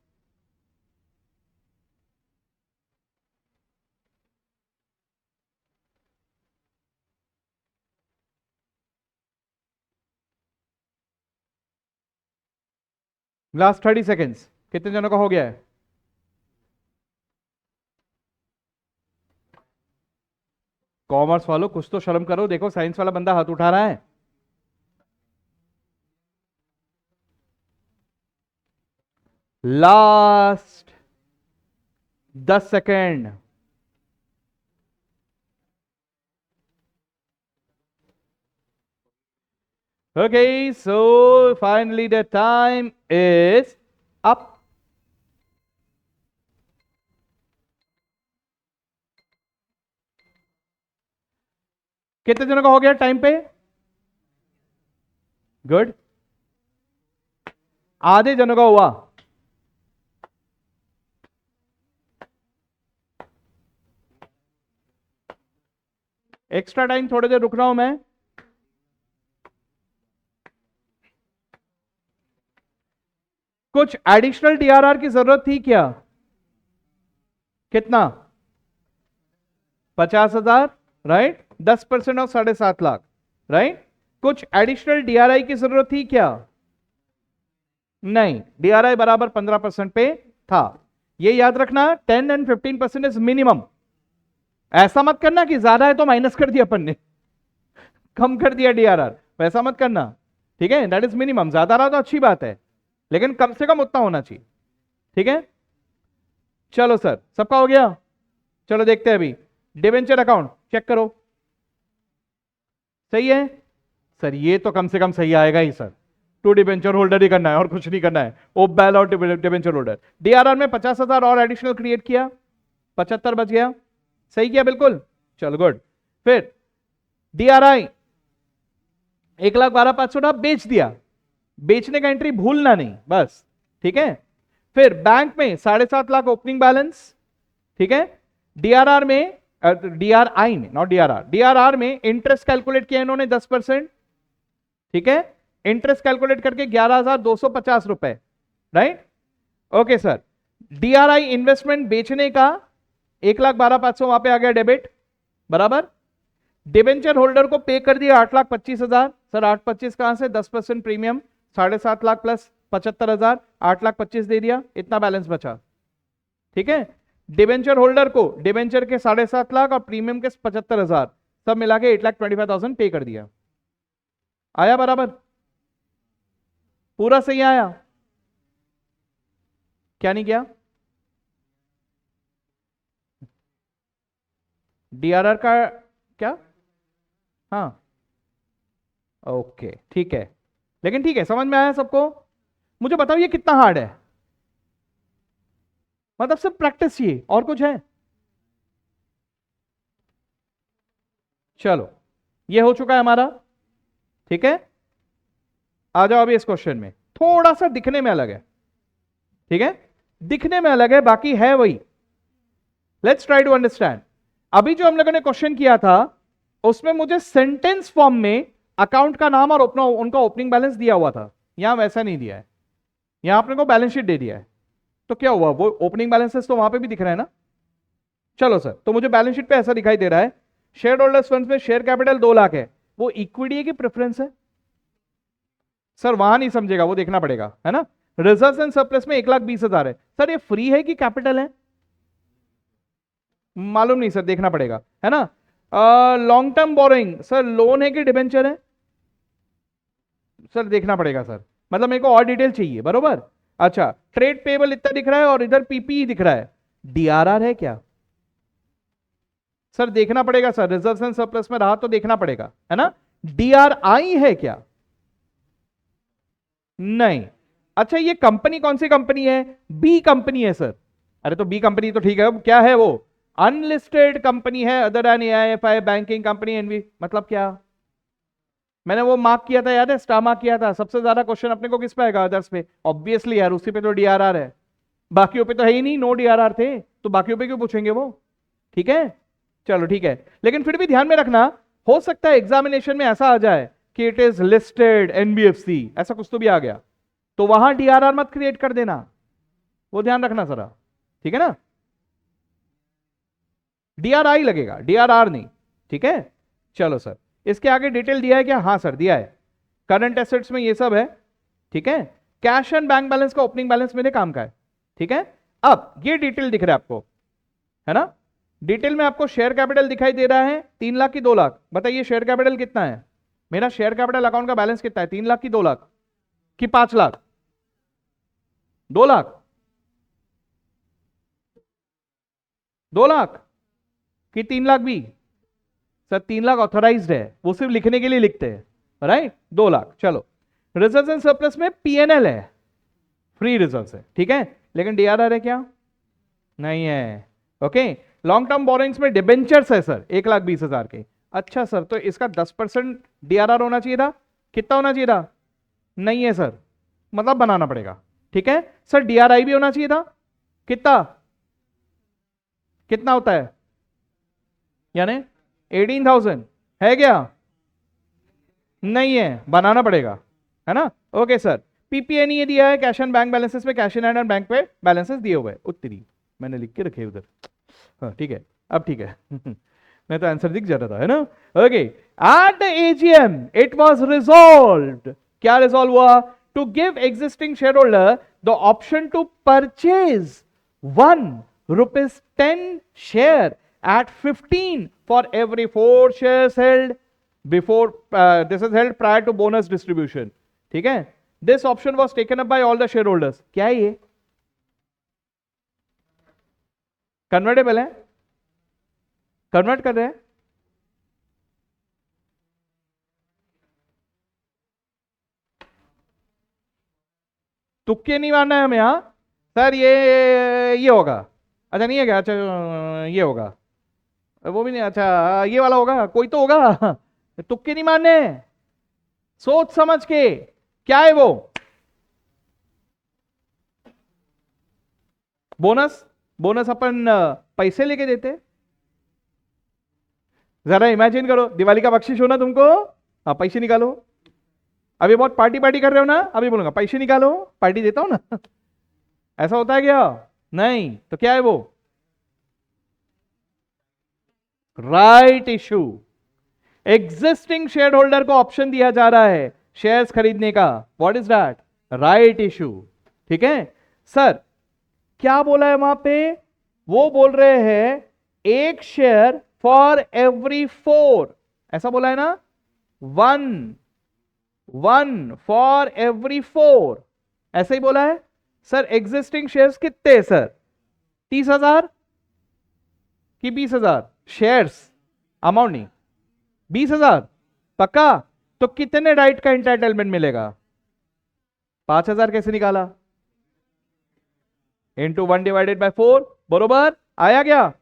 Last 30 seconds. कितने जनों का हो गया है? कॉमर्स वालों कुछ तो शर्म करो, देखो साइंस वाला बंदा हाथ उठा रहा है। Last 10 second. Okay, so finally the time is up. कितने जनों का हो गया टाइम पे? गुड। आधे जनों का हुआ। एक्स्ट्रा टाइम थोड़ी देर रुक रहा हूं मैं। कुछ एडिशनल डीआरआर की जरूरत थी क्या? कितना? 50,000, राइट? 10% of 7.5 lakh, right? कुछ एडिशनल डीआरआई की जरूरत थी क्या? नहीं, डीआरआई बराबर 15% पे था। ये याद रखना, 10 एंड 15% इज मिनिमम। ऐसा मत करना कि ज्यादा है तो माइनस कर दिया अपन ने, कम कर दिया डीआरआर, वैसा मत करना। ठीक है, दैट इज मिनिमम। ज्यादा रहा तो अच्छी बात है, लेकिन कम से कम उतना होना चाहिए। ठीक है, चलो सर, सबका हो गया। चलो देखते हैं अभी डिबेंचर अकाउंट चेक करो। सही है सर, ये तो कम से कम सही आएगा ही सर। टू डिबेंचर होल्डर ही करना है और कुछ नहीं करना है, ओबैल और डिबेंचर होल्डर। डीआरआर में 50,000 और एडिशनल क्रिएट किया, 75 बच गया। सही किया बिल्कुल, चलो गुड। फिर डीआरआई 1,12,500 बेच दिया, बेचने का एंट्री भूलना नहीं बस। ठीक है, फिर बैंक में 7.5 लाख ओपनिंग बैलेंस। ठीक है, डीआरआर में, डीआरआई में, नॉट डीआरआर, डीआरआर में इंटरेस्ट कैलकुलेट किया इन्होंने 10%। ठीक है, इंटरेस्ट कैलकुलेट करके 11,250 रुपए, right? Okay sir, DRI investment बेचने का 1,12,500 वहां पे आ गया डेबिट, बराबर। डिबेंचर होल्डर को पे कर दिया 8,25,000। सर 8,25 कहां से? 10% प्रीमियम, 7.5 लाख प्लस 75,000, 8,25,000 दे दिया, इतना बैलेंस बचा। ठीक है, डिबेंचर होल्डर को डिबेंचर के 7.5 लाख और प्रीमियम के 75,000 सब मिला के 8,25,000 पे कर दिया। आया बराबर? पूरा सही आया? क्या नहीं किया? डीआरआर का क्या? हाँ, ओके ठीक है, लेकिन ठीक है, समझ में आया सबको? मुझे बताओ ये कितना हार्ड है? मतलब सिर्फ प्रैक्टिस चाहिए, और कुछ है? चलो, ये हो चुका है हमारा। ठीक है, आ जाओ अभी इस क्वेश्चन में। थोड़ा सा दिखने में अलग है, ठीक है, दिखने में अलग है, बाकी है वही। Let's try to understand. अभी जो हम लोगों ने क्वेश्चन किया था उसमें मुझे सेंटेंस फॉर्म में अकाउंट का नाम और अपना उनका ओपनिंग बैलेंस दिया हुआ था, यहां वैसा नहीं दिया है, यहां आपने को बैलेंस शीट दे दिया है। तो क्या हुआ, वो ओपनिंग बैलेंसेस तो वहां पे भी दिख रहा है ना? चलो सर, तो मुझे बैलेंस शीट पे ऐसा दिखाई दे रहा है, शेयर होल्डर्स फंड्स में शेयर कैपिटल 2 लाख है, वो इक्विटी है कि प्रेफरेंस है? सर वहां नहीं समझेगा, वो देखना पड़ेगा, है ना। रिजर्व्स एंड सरप्लस में 1,20,000 है, सर ये फ्री है कि कैपिटल है? मालूम नहीं सर, देखना पड़ेगा, है ना। Long term borrowing, sir loan है कि डिबेंचर है? सर देखना पड़ेगा सर, मतलब मेरे को और डिटेल चाहिए, बरोबर। अच्छा, ट्रेड पेबल इतना दिख रहा है और इधर पीपी दिख रहा है, डीआरआर है क्या? सर देखना पड़ेगा सर, रिजर्व एंड सरप्लस में रहा तो देखना पड़ेगा, है ना। डीआरआई है क्या? नहीं। अच्छा, ये कंपनी कौन सी कंपनी है? बी कंपनी है सर। अरे तो बी कंपनी तो ठीक है, क्या है वो? अनलिस्टेड कंपनी है, other than AIFI banking company NV, मतलब क्या? मैंने वो मार्क किया था, याद है, स्टार मार्क किया था। सबसे ज्यादा क्वेश्चन अपने को किस पे आएगा? अदर्स पे, ऑब्वियसली यार, उसी पे तो डीआरआर है, बाकियों पे तो है ही नहीं, नो डीआरआर थे, तो बाकियों पे क्यों पूछेंगे वो? ठीक है, चलो ठीक है, लेकिन फिर भी ध्यान में रखना, हो सकता है एग्जामिनेशन में ऐसा आ जाए कि इट इज लिस्टेड एनबीएफसी, ऐसा कुछ तो भी आ गया, तो वहां डीआरआर मत क्रिएट कर देना, वो ध्यान रखना जरा, ठीक है ना। डीआरआई लगेगा, डीआरआर नहीं, ठीक है। चलो सर, इसके आगे डिटेल दिया है क्या? हाँ सर दिया है। करंट एसेट्स में ये सब है, ठीक है। कैश एंड बैंक बैलेंस का ओपनिंग बैलेंस मेरे काम का है, ठीक है। अब ये डिटेल दिख रहा है आपको, है ना। डिटेल में आपको शेयर कैपिटल दिखाई दे रहा है 3 लाख की 2 लाख। बताइए शेयर कैपिटल कितना है? मेरा शेयर कैपिटल अकाउंट का बैलेंस कितना है? 3 लाख की 2 लाख कि 5 लाख? 2 लाख? 2 लाख कि 3 लाख भी? सर 3 लाख ऑथोराइज्ड है, वो सिर्फ लिखने के लिए लिखते हैं, राइट। 2 लाख। चलो, रिजर्व एंड सरप्लस में पीएनएल है, फ्री रिजर्व है, ठीक है। लेकिन डीआरआर है क्या? नहीं है, ओके। लॉन्ग टर्म बोरिंग्स में डिबेंचर्स है सर 1,20,000 के। अच्छा सर, तो इसका 10% डीआरआर होना चाहिए था। कितना होना चाहिए था? नहीं है सर, मतलब बनाना पड़ेगा, ठीक है। सर डीआरआई भी होना चाहिए था। कितना कितना होता है? यानी 18,000 है क्या? नहीं है, बनाना पड़ेगा, है ना। ओके सर, पीपीएन ये दिया है, कैश एंड बैंक बैलेंसेस में cash in hand and bank पे बैलेंसेस दिए हुए हैं। उत्तरी मैंने लिख के रखे उधर, हाँ ठीक है, अब ठीक है। मैं तो आंसर दिख जाता था, है ना। Okay, at the AGM it was resolved, क्या रिजॉल्व हुआ? To give existing share holder the option to purchase 1 rupees 10 share at 15 for every 4 shares held before this is held prior to bonus distribution, ठीक है। this option was taken up by all the shareholders। क्या है ये? कन्वर्टेबल है, कन्वर्ट कर रहे हैं। तुक्के नहीं मारना है हमें, हाँ सर ये होगा। अच्छा नहीं है क्या? अच्छा ये होगा, वो भी नहीं। अच्छा ये वाला होगा, कोई तो होगा। तुक्के नहीं मारने, सोच समझ के। क्या है वो? बोनस। बोनस अपन पैसे लेके देते। जरा इमेजिन करो, दिवाली का बख्शिश हो ना तुमको, हाँ पैसे निकालो। अभी बहुत पार्टी पार्टी कर रहे हो ना, अभी बोलूंगा पैसे निकालो, पार्टी देता हूं ना। ऐसा होता है क्या? नहीं, तो क्या है वो? Right issue. Existing share holder को ऑप्शन दिया जा रहा है शेयर्स खरीदने का। What is that? Right issue, ठीक है। सर क्या बोला है वहां पे? वो बोल रहे हैं 1 शेयर फॉर एवरी 4, ऐसा बोला है ना। 1 फॉर एवरी 4, ऐसा ही बोला है। सर एग्जिस्टिंग शेयर्स कितने हैं सर? 30,000 कि 20,000 शेयर्स? अमाउंट नहीं, 20,000 पक्का। तो कितने राइट का इंटाइटलमेंट मिलेगा? 5,000 कैसे निकाला? इंटू 1/4, बरोबर आया क्या?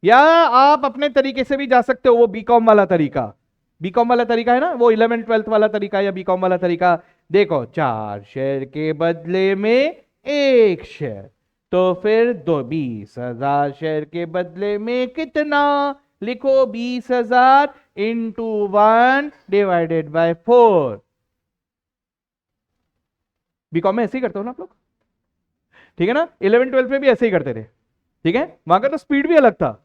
या आप अपने तरीके से भी जा सकते हो, वो बीकॉम वाला तरीका। बीकॉम वाला तरीका है ना, वो 11th 12th वाला तरीका या बीकॉम वाला तरीका। देखो 4 शेयर के बदले में 1 शेयर, तो फिर 20,000 शेयर के बदले में कितना? लिखो 20,000 इंटू 1/4। बीकॉम में ऐसे ही करते हो ना आप लोग, ठीक है ना। 11th 12th में भी ऐसे ही करते थे, ठीक है। वहां का तो स्पीड भी अलग था,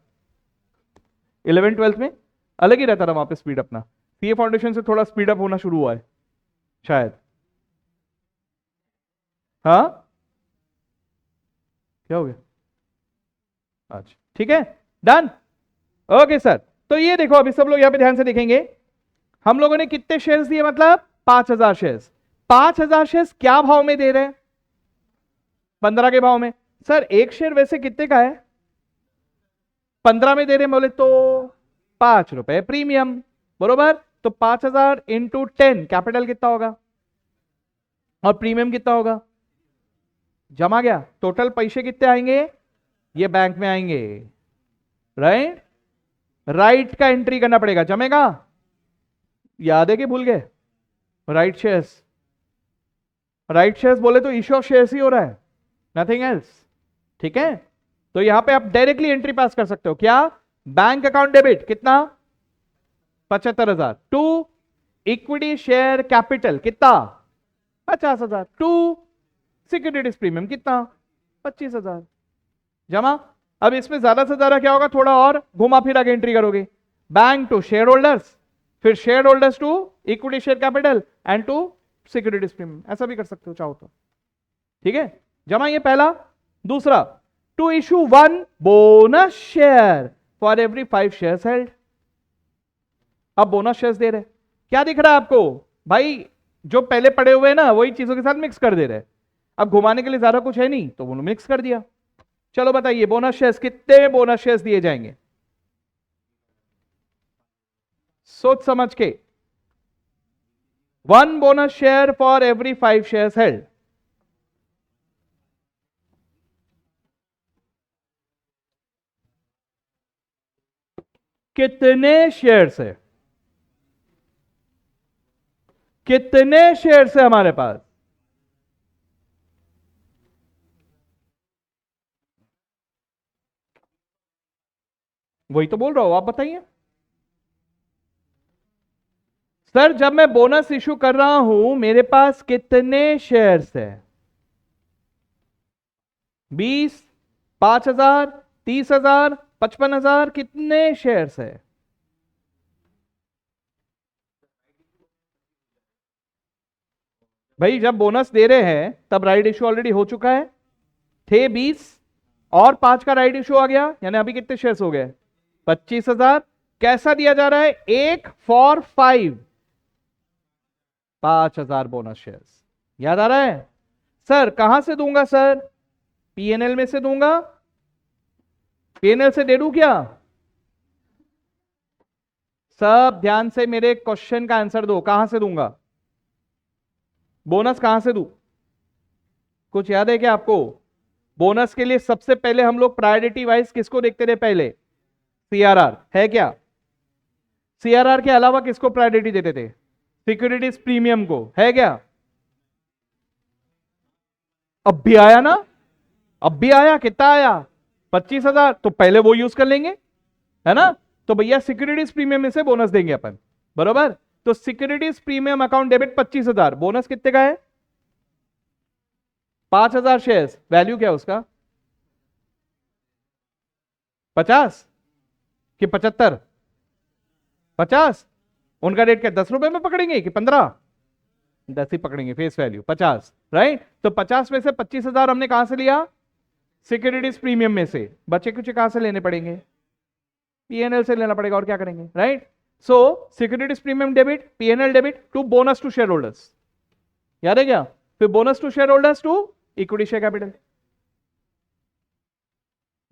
11th 12th में अलग ही रहता था वहां पे स्पीड अपना। सीए फाउंडेशन से थोड़ा स्पीड अप होना शुरू हुआ है शायद, हाँ क्या हो गया? अच्छा ठीक है, डन। ओके सर, तो ये देखो अभी सब लोग यहां पे ध्यान से देखेंगे। हम लोगों ने कितने शेयर्स दिए? मतलब 5,000 शेयर्स। 5,000 शेयर्स क्या भाव में दे रहे हैं? 15 के भाव में। सर 1 शेयर वैसे कितने का है? 15 में दे रहे हैं, बोले तो 5 रुपए प्रीमियम, बरोबर। तो 5,000 इंटू 10, कैपिटल कितना होगा और प्रीमियम कितना होगा? जमा गया। टोटल पैसे कितने आएंगे? ये बैंक में आएंगे, राइट। राइट का एंट्री करना पड़ेगा, जमेगा। याद है कि भूल गए? राइट शेयर्स, राइट शेयर्स बोले तो इश्यू ऑफ शेयर्स ही हो रहा है, नथिंग एल्स, ठीक है। तो यहां पे आप डायरेक्टली एंट्री पास कर सकते हो। क्या? बैंक अकाउंट डेबिट कितना? 75,000 टू इक्विटी शेयर कैपिटल कितना? 50,000 टू सिक्योरिटीज प्रीमियम कितना, 25,000 जमा। अब इसमें ज्यादा से ज्यादा क्या होगा, थोड़ा और घुमा फिरा के एंट्री करोगे, बैंक टू शेयर होल्डर्स, फिर share holders to equity share capital and to securities premium, ऐसा भी कर सकते हो चाहो तो, ठीक है। जमा ये पहला। दूसरा, to issue 1 bonus share for every 5 shares held. अब बोनस शेयर्स दे रहे, क्या दिख रहा है आपको भाई, जो पहले पड़े हुए हैं ना वही चीजों के साथ मिक्स कर दे रहे। अब घुमाने के लिए ज्यादा कुछ है नहीं तो वो मिक्स कर दिया। चलो बताइए बोनस शेयर्स, कितने बोनस शेयर्स दिए जाएंगे, सोच समझ के। 1 bonus share for every 5 shares held. कितने शेयर्स है, कितने शेयर्स है हमारे पास, वही तो बोल रहा हूं, आप बताइए। सर जब मैं बोनस इशू कर रहा हूं मेरे पास कितने शेयर्स है, 20, 5,000, 30,000, 55,000, कितने शेयर्स है। भाई जब बोनस दे रहे हैं तब राइट इशू ऑलरेडी हो चुका है, थे 20 और 5 का राइट इशू आ गया, यानी अभी कितने शेयर्स हो गए, 25,000। कैसा दिया जा रहा है, 1 फॉर 5, 5,000 बोनस शेयर्स। याद आ रहा है। सर कहां से दूंगा सर, पीएनएल में से दूंगा, पीएनएल से दे दूं क्या, सब ध्यान से मेरे क्वेश्चन का आंसर दो, कहां से दूंगा, बोनस कहां से दूं, कुछ याद है क्या आपको। बोनस के लिए सबसे पहले हम लोग प्रायोरिटी वाइज किसको देखते रहे, पहले सीआरआर है क्या, सीआरआर के अलावा किसको प्रायोरिटी देते थे, सिक्योरिटीज प्रीमियम को, है क्या। अब भी आया ना, अब भी आया, कितना आया, 25,000, तो पहले वो यूज कर लेंगे, है ना। तो भैया सिक्योरिटीज प्रीमियम में से बोनस देंगे अपन, बरोबर। तो securities premium account debit 25,000, bonus कितने का है, 5,000 शेयर्स, वैल्यू क्या है उसका, 50 कि 75, 50, उनका रेट क्या 10 रुपए में पकड़ेंगे कि 15, 10 ही पकड़ेंगे, फेस वैल्यू 50, राइट। तो 50 में से 25,000 हमने कहां से लिया, सिक्योरिटीज प्रीमियम में से, बचे कुछ कहां से लेने पड़ेंगे, पीएनएल से लेना पड़ेगा, और क्या करेंगे, right. So securities premium debit, PNL debit to bonus to share holders, याद है क्या, फिर bonus to share holders to equity share capital,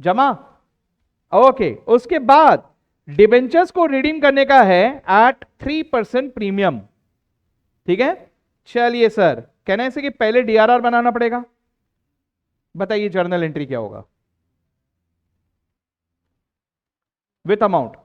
जमा। ओके, उसके बाद डिबेंचर्स को रिडीम करने का है एट 3% प्रीमियम, ठीक है। चलिए सर, कहने से कि पहले डीआरआर बनाना पड़ेगा, बताइए जर्नल एंट्री क्या होगा, with amount,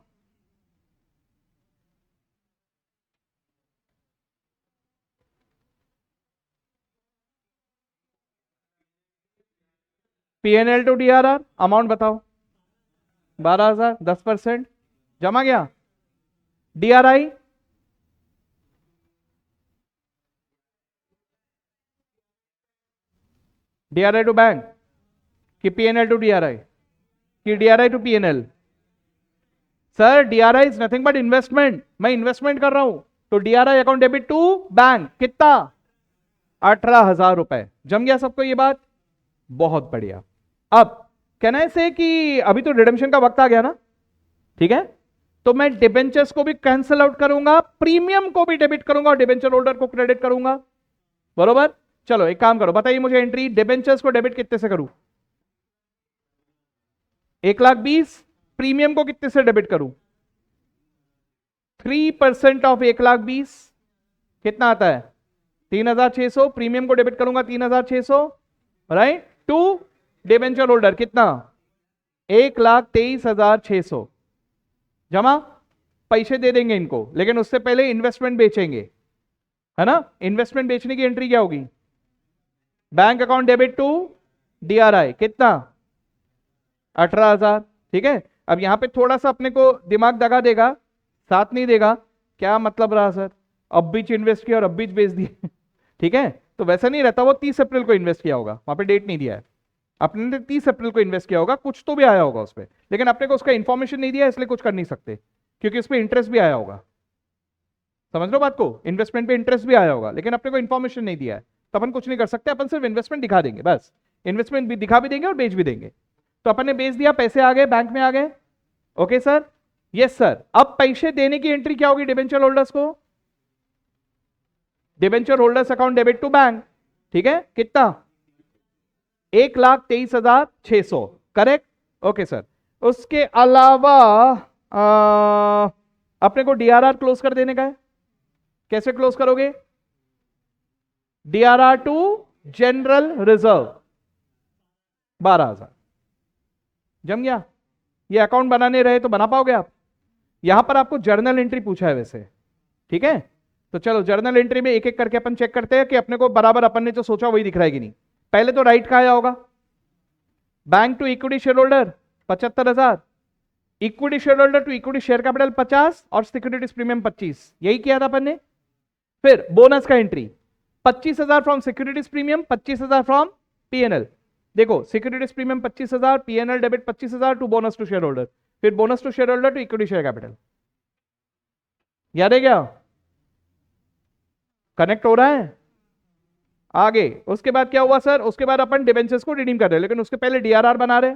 PNL to DRR, amount बताओ, 12,000, 10%, जमा गया। डीआरआई, डीआरआई टू बैंक कि पीएनएल टू डीआरआई कि DRI to PNL, sir DRI is nothing but investment, मैं इन्वेस्टमेंट कर रहा हूं, तो DRI account debit to bank, कितना, 18,000 रुपए, जम गया सबको ये बात, बहुत बढ़िया। अब कहना है से कि अभी तो रिडेम्पशन का वक्त आ गया ना, ठीक है, तो मैं डिबेंचर्स को भी कैंसिल आउट करूंगा, प्रीमियम को भी डेबिट करूंगा और डिबेंचर होल्डर को क्रेडिट करूंगा, बरोबर। चलो एक काम करो, बताइए मुझे एंट्री, डिबेंचर्स को डेबिट कितने से करूं, 1,20,000, प्रीमियम को कितने से डेबिट करूं, 3% ऑफ 1,20,000 कितना आता है, 3,600, प्रीमियम को डेबिट करूंगा 3,600, राइट, टू डिबेंचर होल्डर कितना, 1,23,600, जमा। पैसे दे देंगे इनको, लेकिन उससे पहले इन्वेस्टमेंट बेचेंगे, है ना। इन्वेस्टमेंट बेचने की एंट्री क्या होगी, bank account debit to DRI कितना, 18,000, ठीक है। अब यहां पे थोड़ा सा अपने को दिमाग दगा देगा, साथ नहीं देगा, क्या मतलब रहा सर, अब बीच इन्वेस्ट किया और अब बीच बेच दिए ठीक है, तो वैसा नहीं रहता, वो 30 अप्रैल को इन्वेस्ट किया होगा, वहां पे डेट नहीं दिया है, अपने ने 30 अप्रैल को इन्वेस्ट किया होगा, कुछ तो भी आया होगा उस पर, लेकिन अपने को उसका इंफॉर्मेशन नहीं दिया इसलिए कुछ कर नहीं सकते, क्योंकि उस पर इंटरेस्ट भी आया होगा। समझ लो बात को, इन्वेस्टमेंट पे इंटरेस्ट भी आया होगा, लेकिन अपने को इंफॉर्मेशन नहीं दिया है, तो अपन कुछ नहीं कर सकते, अपन सिर्फ इन्वेस्टमेंट दिखा देंगे बस। इन्वेस्टमेंट भी दिखा भी देंगे और बेच भी देंगे। तो अपन ने बेच दिया, पैसे आ गए, बैंक में आ गए। Okay sir, yes sir. अब पैसे देने की एंट्री क्या होगी डिबेंचर होल्डर्स को? Debenture holders account debit to bank, ठीक है, कितना? 1,23,600, करेक्ट। Okay sir. उसके अलावा अपने को डीआरआर क्लोज कर देने का है। कैसे क्लोज करोगे? DRR to general reserve 12,000। जम गया? ये अकाउंट बनाने रहे तो बना पाओगे आप? यहां पर आपको जर्नल एंट्री पूछा है वैसे, ठीक है, तो चलो जर्नल एंट्री में एक एक करके अपन चेक करते हैं कि अपने को बराबर अपन ने जो सोचा वही दिख रहा है कि नहीं। पहले तो राइट का आया होगा, bank to equity share holder 75,000, equity share holder to equity share capital 50 और सिक्योरिटीज प्रीमियम 25, यही किया था अपन ने। फिर बोनस का entry 25,000 from securities premium, 25,000 from PNL. देखो securities premium 25,000, PNL debit 25,000 to bonus to share holder, फिर bonus to share holder to equity share capital. याद है क्या? कनेक्ट हो रहा है? आगे उसके बाद क्या हुआ सर? उसके बाद अपन डिबेंचर्स को रिडीम कर रहे हैं, लेकिन उसके पहले डीआरआर बना रहे।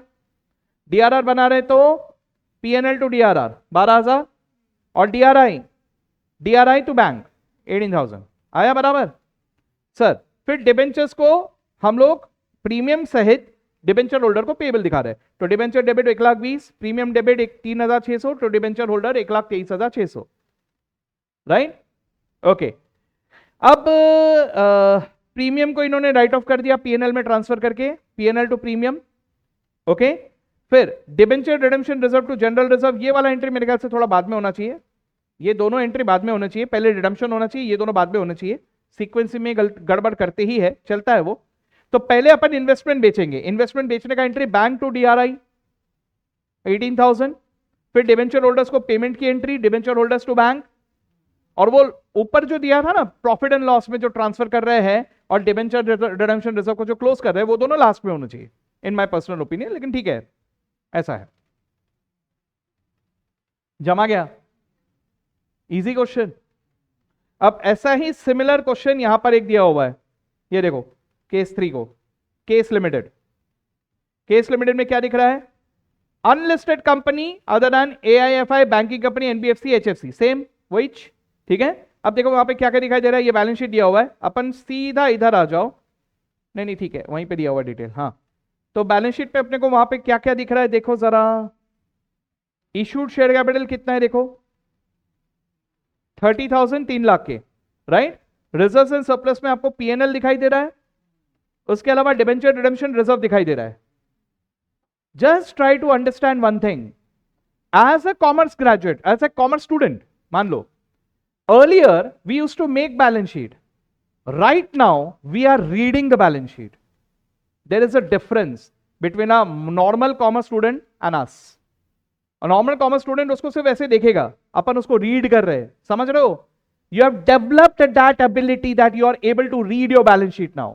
डीआरआर बना रहे तो पीएनएल टू डीआरआर 12,000 और डीआरआई टू बैंक 18,000 आया बराबर सर। फिर डिबेंचर्स को हम लोग प्रीमियम सहित डिबेंचर होल्डर को पेबल दिखा रहे हैं, तो डिबेंचर डेबिट 1,20,000, प्रीमियम डेबिट 3,600 तो डिबेंचर होल्डर 1,23,600, राइट। ओके, अब प्रीमियम को इन्होंने राइट ऑफ कर दिया पीएनएल में ट्रांसफर करके, पीएनएल टू प्रीमियम। ओके, फिर debenture redemption reserve to general reserve, ये वाला एंट्री मेरे ख्याल से थोड़ा बाद में होना चाहिए, ये दोनों एंट्री बाद में होना चाहिए, पहले रिडेम्पशन होना चाहिए, ये दोनों बाद में होना चाहिए, सीक्वेंस में गड़बड़ करते ही है, चलता है वो। तो पहले अपन इन्वेस्टमेंट बेचेंगे, इन्वेस्टमेंट बेचने का एंट्री बैंक टू डीआरआई 18,000, फिर डिबेंचर होल्डर्स को पेमेंट की entry debenture holders to bank, और वो ऊपर जो दिया था ना प्रॉफिट एंड लॉस में जो ट्रांसफर कर रहे हैं और डिबेंचर रिडेम्पशन रिजर्व को जो क्लोज कर रहे हैं वो दोनों लास्ट में होना चाहिए इन माय पर्सनल ओपिनियन, लेकिन ठीक है ऐसा है। जमा गया? Easy question. अब ऐसा ही सिमिलर क्वेश्चन यहां पर एक दिया हुआ है, ये देखो केस 3 को, केस लिमिटेड। केस लिमिटेड में क्या दिख रहा है? Unlisted company other than AIFI, banking company, NBFC, HFC, same वही, ठीक है। अब देखो वहां पे क्या क्या दिखाई दे रहा है, ये बैलेंस शीट दिया हुआ है, अपन सीधा इधर आ जाओ, नहीं नहीं ठीक है वहीं पे दिया हुआ डिटेल, हाँ। तो बैलेंस शीट पे अपने को वहां पे क्या क्या दिख रहा है देखो जरा। इशूड शेयर कैपिटल कितना है देखो, 30,000, 3 लाख के, राइट। रिजर्व्स एंड सरप्लस में आपको पीएनएल दिखाई दे रहा है, उसके अलावा डिबेंचर रिडेम्पशन रिजर्व दिखाई दे रहा है। Just try to understand one thing, as a commerce graduate, as a commerce student, मान लो earlier we used to make balance sheet, right now we are reading the balance sheet. There is a difference between a normal commerce student and us. A normal commerce student उसको सिर्फ ऐसे देखेगा, अपन उसको रीड कर रहे हैं, समझ रहे हो? You have developed that ability that you are able to read your balance sheet now.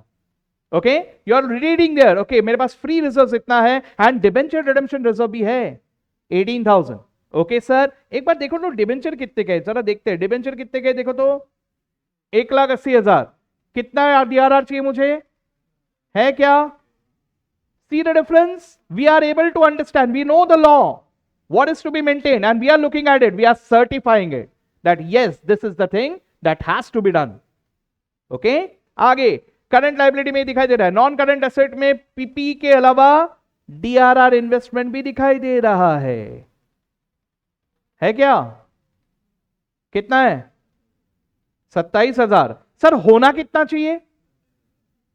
Okay, you are reading there. Okay, मेरे पास free reserves इतना है and debenture redemption reserve भी है 18,000. ओके सर, एक बार देखो तो डिबेंचर कितने गए जरा देखते हैं, डिबेंचर कितने गए देखो तो 1,80,000, कितना डीआरआर चाहिए मुझे, है क्या? See the difference, we are able to understand, we know the law what is to be maintain and we are looking at it, we are certifying it that yes this is the thing that has to be done. Okay, आगे करंट लायबिलिटी में दिखाई दे रहा है, नॉन करंट एसेट में पीपी के अलावा डीआरआर इन्वेस्टमेंट भी दिखाई दे रहा है क्या? कितना है? 27,000। सर होना कितना चाहिए?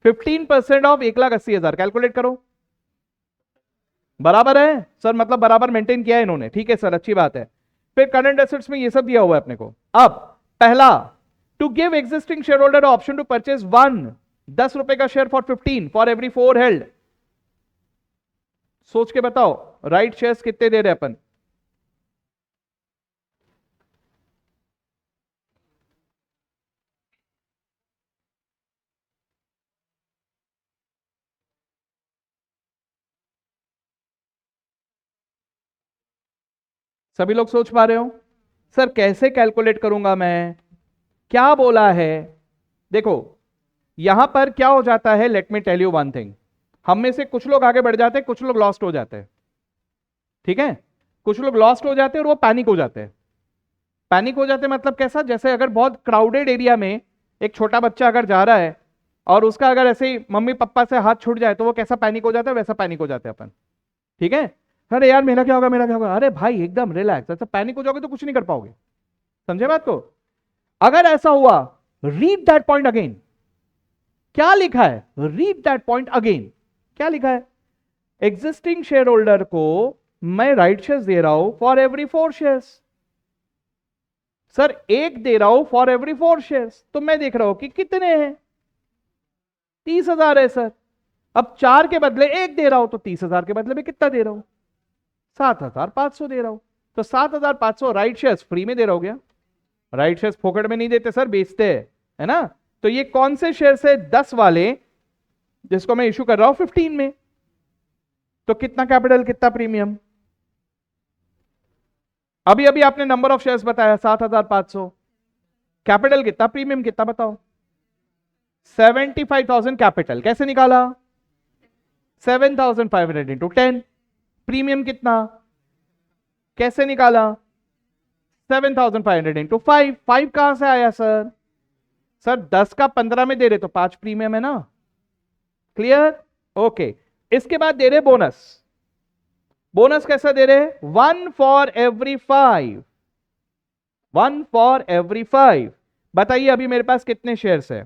15% ऑफ 1,80,000, कैलकुलेट करो। बराबर है सर, मतलब बराबर मेंटेन किया है इन्होंने, ठीक है सर, अच्छी बात है। फिर करंट एसेट्स में ये सब दिया हुआ है अपने को। अब पहला, to give existing share holder option to purchase 10 रुपए का share for 15 for every 4 held. सोच के बताओ राइट शेयर्स कितने दे रहे अपन? सभी लोग सोच पा रहे हो? सर कैसे कैलकुलेट करूंगा मैं, क्या बोला है? देखो यहां पर क्या हो जाता है, let me tell you one thing. हम में से कुछ लोग आगे बढ़ जाते हैं, कुछ लोग लॉस्ट हो जाते हैं। ठीक है, कुछ लोग लॉस्ट हो जाते हैं और वो पैनिक हो जाते हैं। पैनिक हो जाते हैं मतलब कैसा, जैसे अगर बहुत क्राउडेड एरिया में एक छोटा बच्चा अगर जा रहा है और उसका अगर ऐसे ही मम्मी पापा से हाथ छूट जाए तो वो कैसा पैनिक हो जाता है, वैसा पैनिक हो जाते हैं अपन। ठीक है, अरे यार मेरा क्या होगा, मेरा क्या होगा, अरे भाई एकदम रिलैक्स। ऐसा पैनिक हो जाओगे तो कुछ नहीं कर पाओगे। समझे बात को? अगर ऐसा हुआ, रीड दैट पॉइंट अगेन। क्या लिखा है, रीड दैट पॉइंट अगेन। क्या लिखा है? एग्जिस्टिंग शेयर होल्डर को मैं राइट शेयर्स दे रहा हूं फॉर एवरी 4 शेयर्स। सर एक दे रहा हूं फॉर एवरी 4 शेयर्स, तो मैं देख रहा हूं कि कितने हैं, 30,000 है सर। अब 4 के बदले 1 दे रहा हूं तो 30,000 के बदले में कितना दे रहा हूं, 7,500 दे रहा हूं। तो 7,500 राइट शेयर्स फ्री में दे रहा हूं क्या? राइट शेयर्स फोकट में नहीं देते सर, बेचते हैं, है ना? तो ये कौन से शेयर्स है, 10 वाले, जिसको मैं इशू कर रहा हूं 15 में। तो कितना कैपिटल, कितना प्रीमियम? अभी अभी आपने नंबर ऑफ शेयर्स बताया 7,500, कैपिटल कितना, प्रीमियम कितना, बताओ? 75,000 कैपिटल। कैसे निकाला? 7,500 इंटू 10। प्रीमियम कितना, कैसे निकाला? 7,500 इंटू 5। 5 कहां से आया सर? सर 10 का 15 में दे रहे तो 5 प्रीमियम है ना। क्लियर? ओके। इसके बाद दे रहे बोनस। बोनस कैसा दे रहे? 1 फॉर एवरी 5। 1 for every 5। बताइए अभी मेरे पास कितने शेयर्स है?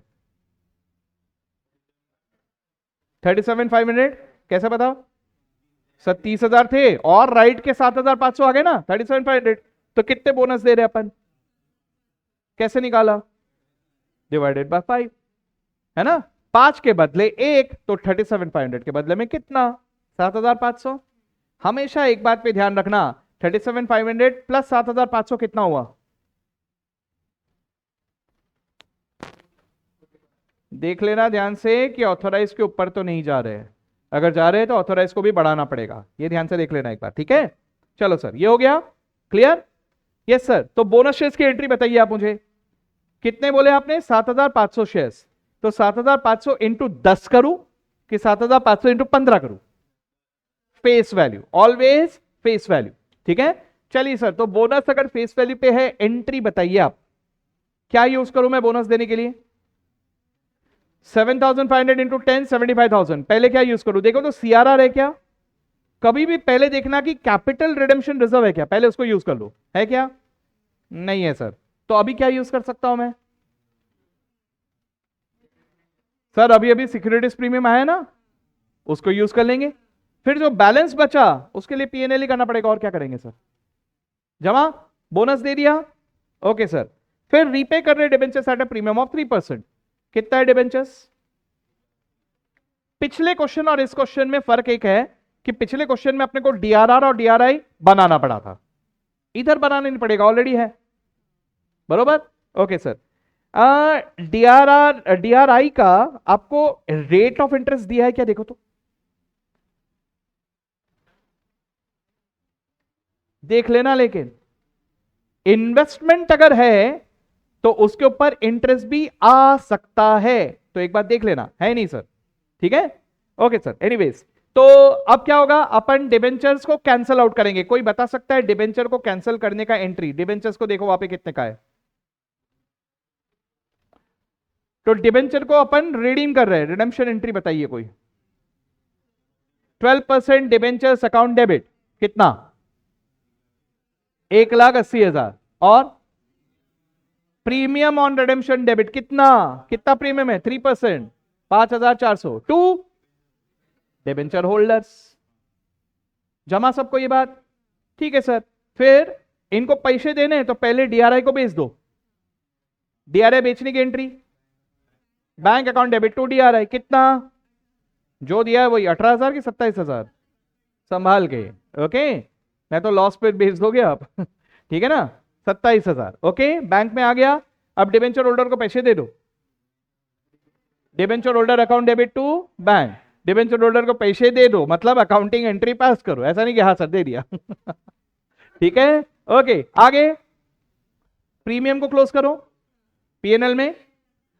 37,500। कैसे बताओ सर? 30,000 थे और राइट के 7,500 आ गए ना, 37,500। तो कितने बोनस दे रहे अपन? कैसे निकाला? डिवाइडेड बाय 5, है ना? 5 के बदले 1, तो 37,500 के बदले में कितना, 7,500। हमेशा एक बात पे ध्यान रखना, 37,500 प्लस 7,500 कितना हुआ? देख लेना ध्यान से कि ऑथोराइज के ऊपर तो नहीं जा रहे हैं। अगर जा रहे हैं तो ऑथोराइज को भी बढ़ाना पड़ेगा, ये ध्यान से देख लेना एक बार। ठीक है, चलो सर ये हो गया क्लियर। Yes sir. तो बोनस शेयर्स की एंट्री बताइए आप मुझे। कितने बोले आपने? 7,500 शेयर्स। तो 7,500 इंटू 10 करूं कि 7,500 इंटू 15 करूं? Face value, always face value. ठीक है, चलिए सर। तो बोनस अगर फेस वैल्यू पे है, एंट्री बताइए आप। क्या यूज करूं मैं बोनस देने के लिए? 7,500 इंटू 10, 75,000। पहले क्या यूज करूं? देखो तो सीआरआर है क्या? कभी भी पहले देखना कि कैपिटल रिडेम्पशन रिजर्व है क्या, पहले उसको यूज कर लो। है क्या? नहीं है सर। तो अभी क्या यूज कर सकता हूं मैं? सर अभी अभी सिक्योरिटीज प्रीमियम आया ना, उसको यूज कर लेंगे। फिर जो बैलेंस बचा उसके लिए पीएनएल ही करना पड़ेगा, और क्या करेंगे सर? जमा, बोनस दे दिया। Okay sir. फिर रीपे कर रहे debentures eight a premium of 3%। कितना है डिबेंचर्स? पिछले क्वेश्चन और इस क्वेश्चन में फर्क एक है कि पिछले क्वेश्चन में अपने को डीआरआर और डीआरआई बनाना पड़ा था, इधर बनाना नहीं पड़ेगा, ऑलरेडी है। बरोबर? Okay sir. डीआरआर डीआरआई का आपको रेट ऑफ इंटरेस्ट दिया है क्या, देखो तो। देख लेना, लेकिन इन्वेस्टमेंट अगर है तो उसके ऊपर इंटरेस्ट भी आ सकता है, तो एक बात देख लेना, है नहीं सर? ठीक है, ओके सर। एनीवेज, तो अब क्या होगा, अपन डिबेंचर्स को कैंसिल आउट करेंगे। कोई बता सकता है डिबेंचर को कैंसिल करने का एंट्री? डिबेंचर्स को देखो वहां पे कितने का है। तो डिबेंचर को अपन रिडीम कर रहे हैं, रिडेम्पशन एंट्री बताइए कोई। 12% डिबेंचर्स अकाउंट डेबिट, कितना? 1,80,000। और प्रीमियम ऑन रिडेम्पशन डेबिट कितना? कितना प्रीमियम है? 3%, 5,400 टू डिबेंचर होल्डर्स। जमा सबको ये बात? ठीक है सर। फिर इनको पैसे देने हैं तो पहले डीआरआई को बेच दो। डीआरआई बेचने की entry, bank account debit to DRI. कितना? जो दिया है वही, 18,000 की 27,000। संभाल के, ओके। मैं तो लॉस पे बेच दोगे आप ठीक है ना। 27,000, ओके, बैंक में आ गया। अब डिबेंचर होल्डर को पैसे दे दो। Debenture holder account debit to bank. Debenture holder को पैसे दे दो, मतलब अकाउंटिंग एंट्री पास करो, ऐसा नहीं कि हाँ सर दे दिया ठीक है, ओके, आगे प्रीमियम को क्लोज करो पीएनएल में,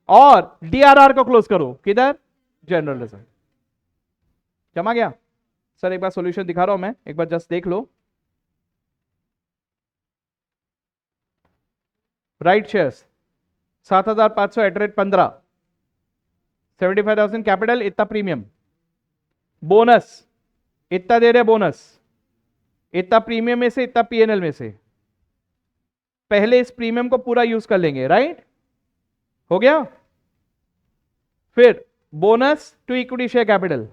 और डीआरआर को क्लोज करो किधर, जनरल रिजर्व। जमा गया सर? एक बार सॉल्यूशन दिखा रहा हूं मैं, एक बार जस्ट देख लो। Right shares 7,500 at rate 15, 75,000 capital, इतना प्रीमियम, बोनस इतना दे रहे, बोनस इतना प्रीमियम में से, इतना पीएनएल में से। पहले इस प्रीमियम को पूरा यूज कर लेंगे, राइट, हो गया। फिर bonus to equity share capital,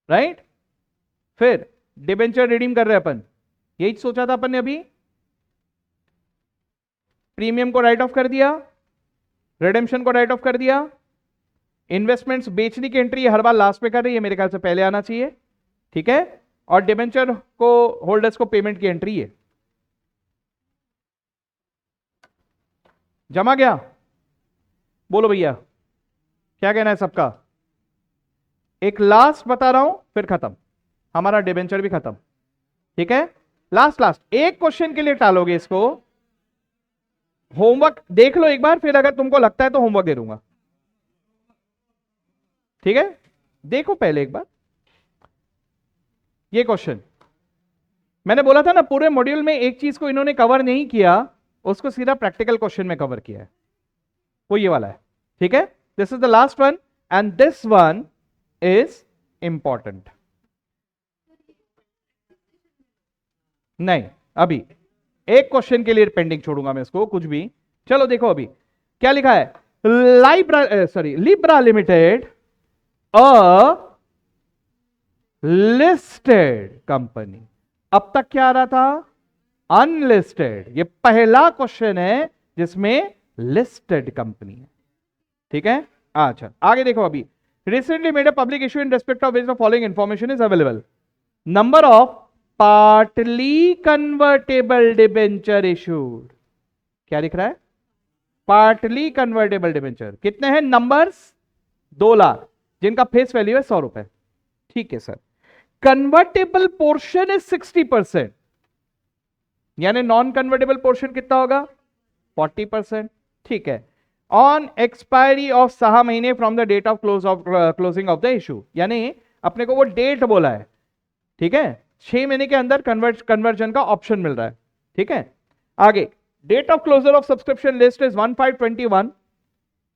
right. फिर डिबेंचर रिडीम कर रहे हैं अपन, यही सोचा था अपन ने अभी। प्रीमियम को राइट ऑफ कर दिया, रिडेम्पशन को राइट ऑफ कर दिया, इन्वेस्टमेंट्स बेचने की एंट्री हर बार लास्ट में कर रही है, मेरे ख्याल से पहले आना चाहिए, ठीक है। और डिबेंचर को होल्डर्स को पेमेंट की एंट्री है। जमा गया? बोलो भैया क्या कहना है सबका? एक लास्ट बता रहा हूं फिर खत्म, हमारा डिबेंचर भी खत्म, ठीक है। लास्ट एक क्वेश्चन के लिए टालोगे इसको, होमवर्क देख लो एक बार, फिर अगर तुमको लगता है तो होमवर्क दे दूंगा, ठीक है। देखो पहले एक बार ये क्वेश्चन, मैंने बोला था ना पूरे मॉड्यूल में एक चीज को इन्होंने कवर नहीं किया, उसको सीधा प्रैक्टिकल क्वेश्चन में कवर किया है, वो ये वाला है, ठीक है। This is the last one and this one is important. नहीं, अभी एक क्वेश्चन के लिए पेंडिंग छोड़ूंगा मैं इसको, कुछ भी। चलो देखो अभी क्या लिखा है, Libra limited a listed company. अब तक क्या आ रहा था, अनलिस्टेड। ये पहला क्वेश्चन है जिसमें लिस्टेड कंपनी है, ठीक है। अच्छा आगे देखो अभी, recently made a public issue in respect of which the following information is available. Number of partly convertible debenture issued, क्या लिख रहा है, पार्टली कन्वर्टेबल डिबेंचर। कितने हैं नंबर्स, 2 लाख, जिनका फेस वैल्यू है 100 रुपए, ठीक है सर। कन्वर्टेबल पोर्शन इज 60%, यानी नॉन कन्वर्टेबल पोर्शन कितना होगा, 40%, ठीक है। ऑन एक्सपायरी ऑफ 6 महीने from the date of closing of the issue, यानी अपने को वो डेट बोला है, ठीक है। 6 महीने के अंदर कन्वर्जन का ऑप्शन मिल रहा है, ठीक है। आगे date of closure of subscription list is 1521,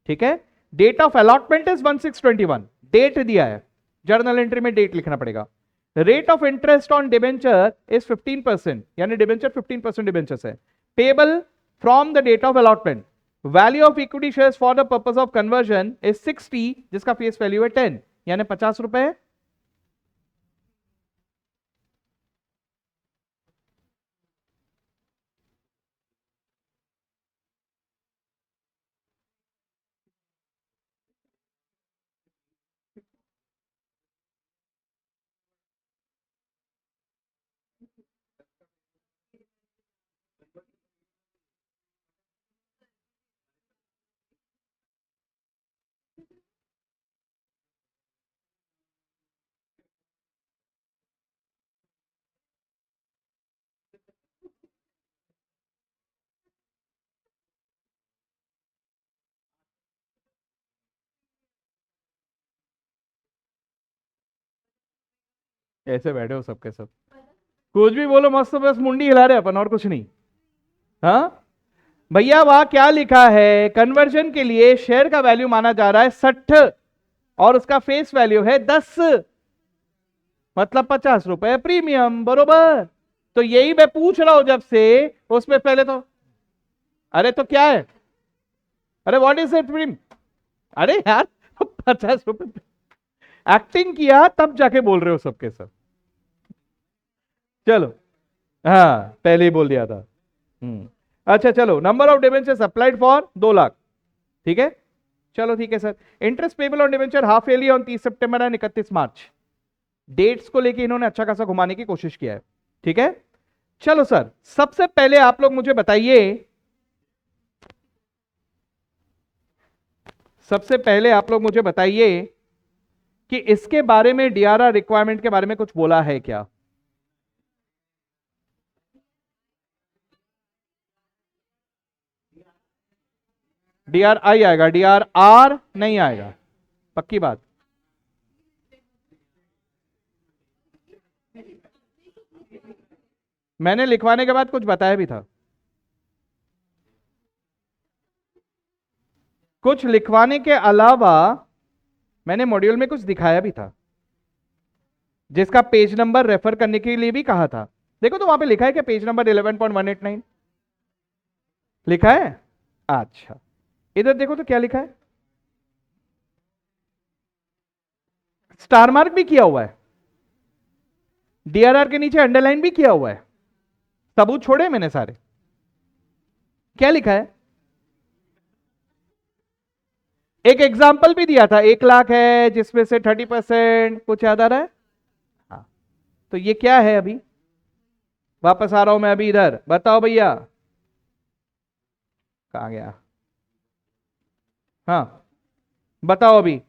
ठीक है। Date of allotment is 1621, date दिया है, जर्नल एंट्री में डेट लिखना पड़ेगा। Rate of interest on debenture is 15%, यानी डिबेंचर 15% डिबेंचर है, payable from the date of allotment. Value of equity shares for the purpose of conversion is 60, जिसका फेस वैल्यू है 10, यानी 50 रुपए। ऐसे बैठे हो सबके सब, कुछ भी बोलो मस्त, बस मुंडी हिला रहे अपन और कुछ नहीं। हाँ भैया वहां क्या लिखा है, कन्वर्जन के लिए शेयर का वैल्यू माना जा रहा है 60 और उसका फेस वैल्यू है 10, मतलब 50 रुपए प्रीमियम, बरोबर। तो यही मैं पूछ रहा हूं जब से, उसमें पहले तो अरे तो क्या है, अरे व्हाट इज इट प्रीम, अरे यार 50 रुपए एक्टिंग किया तब जाके बोल रहे हो सबके सब। चलो हाँ पहले ही बोल दिया था। अच्छा चलो, number of debentures applied for 2 lakh, ठीक है। चलो ठीक है sir. Interest payable on debenture half yearly on 30 September and 31 March. Dates को लेके इन्होंने अच्छा खासा घुमाने की कोशिश किया है, ठीक है। चलो सर, सबसे पहले आप लोग मुझे बताइए, सबसे पहले आप लोग मुझे बताइए कि इसके बारे में डीआरआर रिक्वायरमेंट के बारे में कुछ बोला है क्या? DRI आएगा, DRR नहीं आएगा, पक्की बात। मैंने लिखवाने के बाद कुछ बताया भी था, कुछ लिखवाने के अलावा मैंने मॉड्यूल में कुछ दिखाया भी था, जिसका पेज नंबर रेफर करने के लिए भी कहा था। देखो तो वहां पे लिखा है कि पेज नंबर 11.189 लिखा है। अच्छा, इधर देखो तो क्या लिखा है, स्टार मार्क भी किया हुआ है, DRR के नीचे अंडरलाइन भी किया हुआ है, सबूत छोड़े मैंने सारे। क्या लिखा है, एक एग्जाम्पल भी दिया था, 1 लाख है जिसमें से 30%, कुछ याद आ रहा है? हाँ, तो ये क्या है? अभी वापस आ रहा हूं मैं अभी इधर, बताओ भैया कहां गया? हाँ बताओ अभी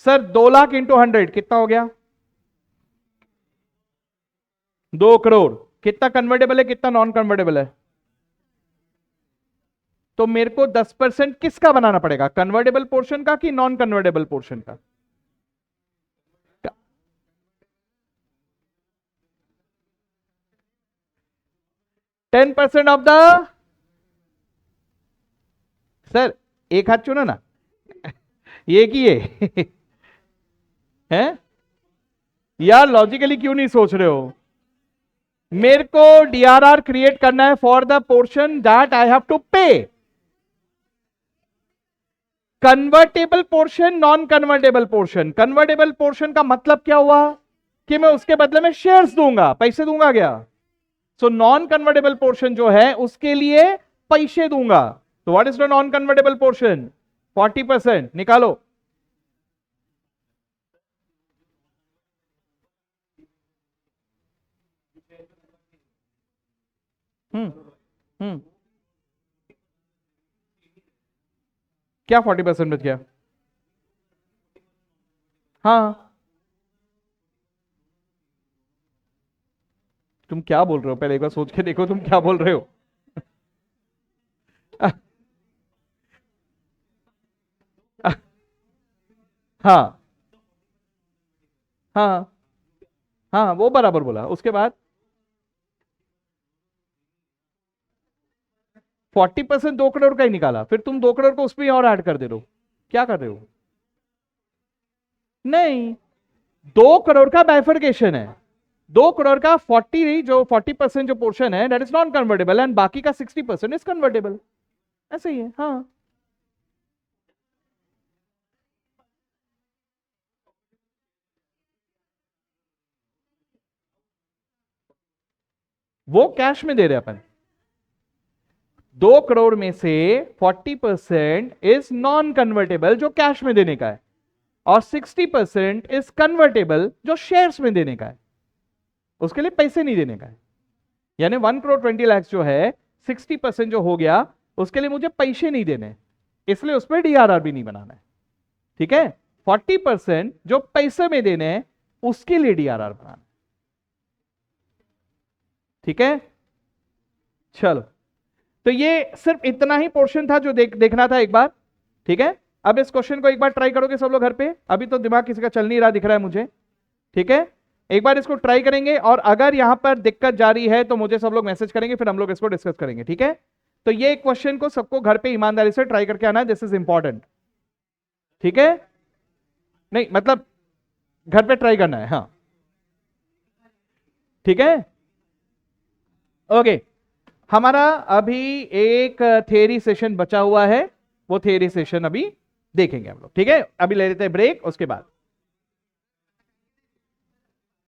सर, 2 लाख इंटू 100 कितना हो गया? 2 करोड़। कितना कन्वर्टेबल है, कितना नॉन कन्वर्टेबल है? तो मेरे को 10% किसका बनाना पड़ेगा, कन्वर्टेबल पोर्शन का कि नॉन कन्वर्टेबल पोर्शन का? 10% ऑफ द, सर एक हाथ चुनो ना ये कि ये है यार, लॉजिकली क्यों नहीं सोच रहे हो? मेरे को DRR क्रिएट करना है for the portion that I have to pay. Convertible portion, non convertible portion. Convertible portion का मतलब क्या हुआ कि मैं उसके बदले में शेयर्स दूंगा, पैसे दूंगा क्या? सो नॉन कन्वर्टेबल पोर्शन जो है उसके लिए पैसे दूंगा। तो what is the non convertible portion? 40%। निकालो। हम्म हम्म क्या 40% बच गया? हाँ, तुम क्या बोल रहे हो? पहले एक बार सोच के देखो तुम क्या बोल रहे हो। हाँ हाँ हाँ, वो बराबर बोला। उसके बाद 40% 2 करोड़ का ही निकाला, फिर तुम 2 करोड़ को उसमें और ऐड कर दे रहे हो, क्या कर रहे हो? नहीं, 2 करोड़ का बाइफर्केशन है। 2 करोड़ का 40% जो पोर्शन है that is non convertible and बाकी का 60% इज कन्वर्टेबल। ऐसे ही है। हाँ, वो कैश में दे रहे अपन। 2 करोड़ में से 40% इज नॉन कन्वर्टेबल जो कैश में देने का है, और 60% इज कन्वर्टेबल जो शेयर्स में देने का है, उसके लिए पैसे नहीं देने का है। यानी 1 करोड़ 20 लाख जो है, 60% जो हो गया उसके लिए मुझे पैसे नहीं देने, इसलिए उस पर DRR भी नहीं बनाना है। ठीक है, 40% जो पैसे में देने हैं उसके लिए DRR बनाना है। ठीक है, चलो, तो ये सिर्फ इतना ही पोर्शन था जो देखना था एक बार। ठीक है, अब इस क्वेश्चन को एक बार ट्राई करोगे सब लोग घर पे? अभी तो दिमाग किसी का चल नहीं रहा दिख रहा है मुझे। ठीक है, एक बार इसको ट्राई करेंगे, और अगर यहां पर दिक्कत जारी है तो मुझे सब लोग मैसेज करेंगे, फिर हम लोग इसको डिस्कस करेंगे। ठीक है, तो ये क्वेश्चन को सबको घर पे ईमानदारी से ट्राई करके आना है, दिस इज इंपॉर्टेंट। ठीक है, नहीं मतलब घर पे ट्राई करना है। हाँ ठीक है, ओके। हमारा अभी एक थियरी सेशन बचा हुआ है, वो थियरी सेशन अभी देखेंगे हम लोग। ठीक है, अभी ले लेते हैं ब्रेक, उसके बाद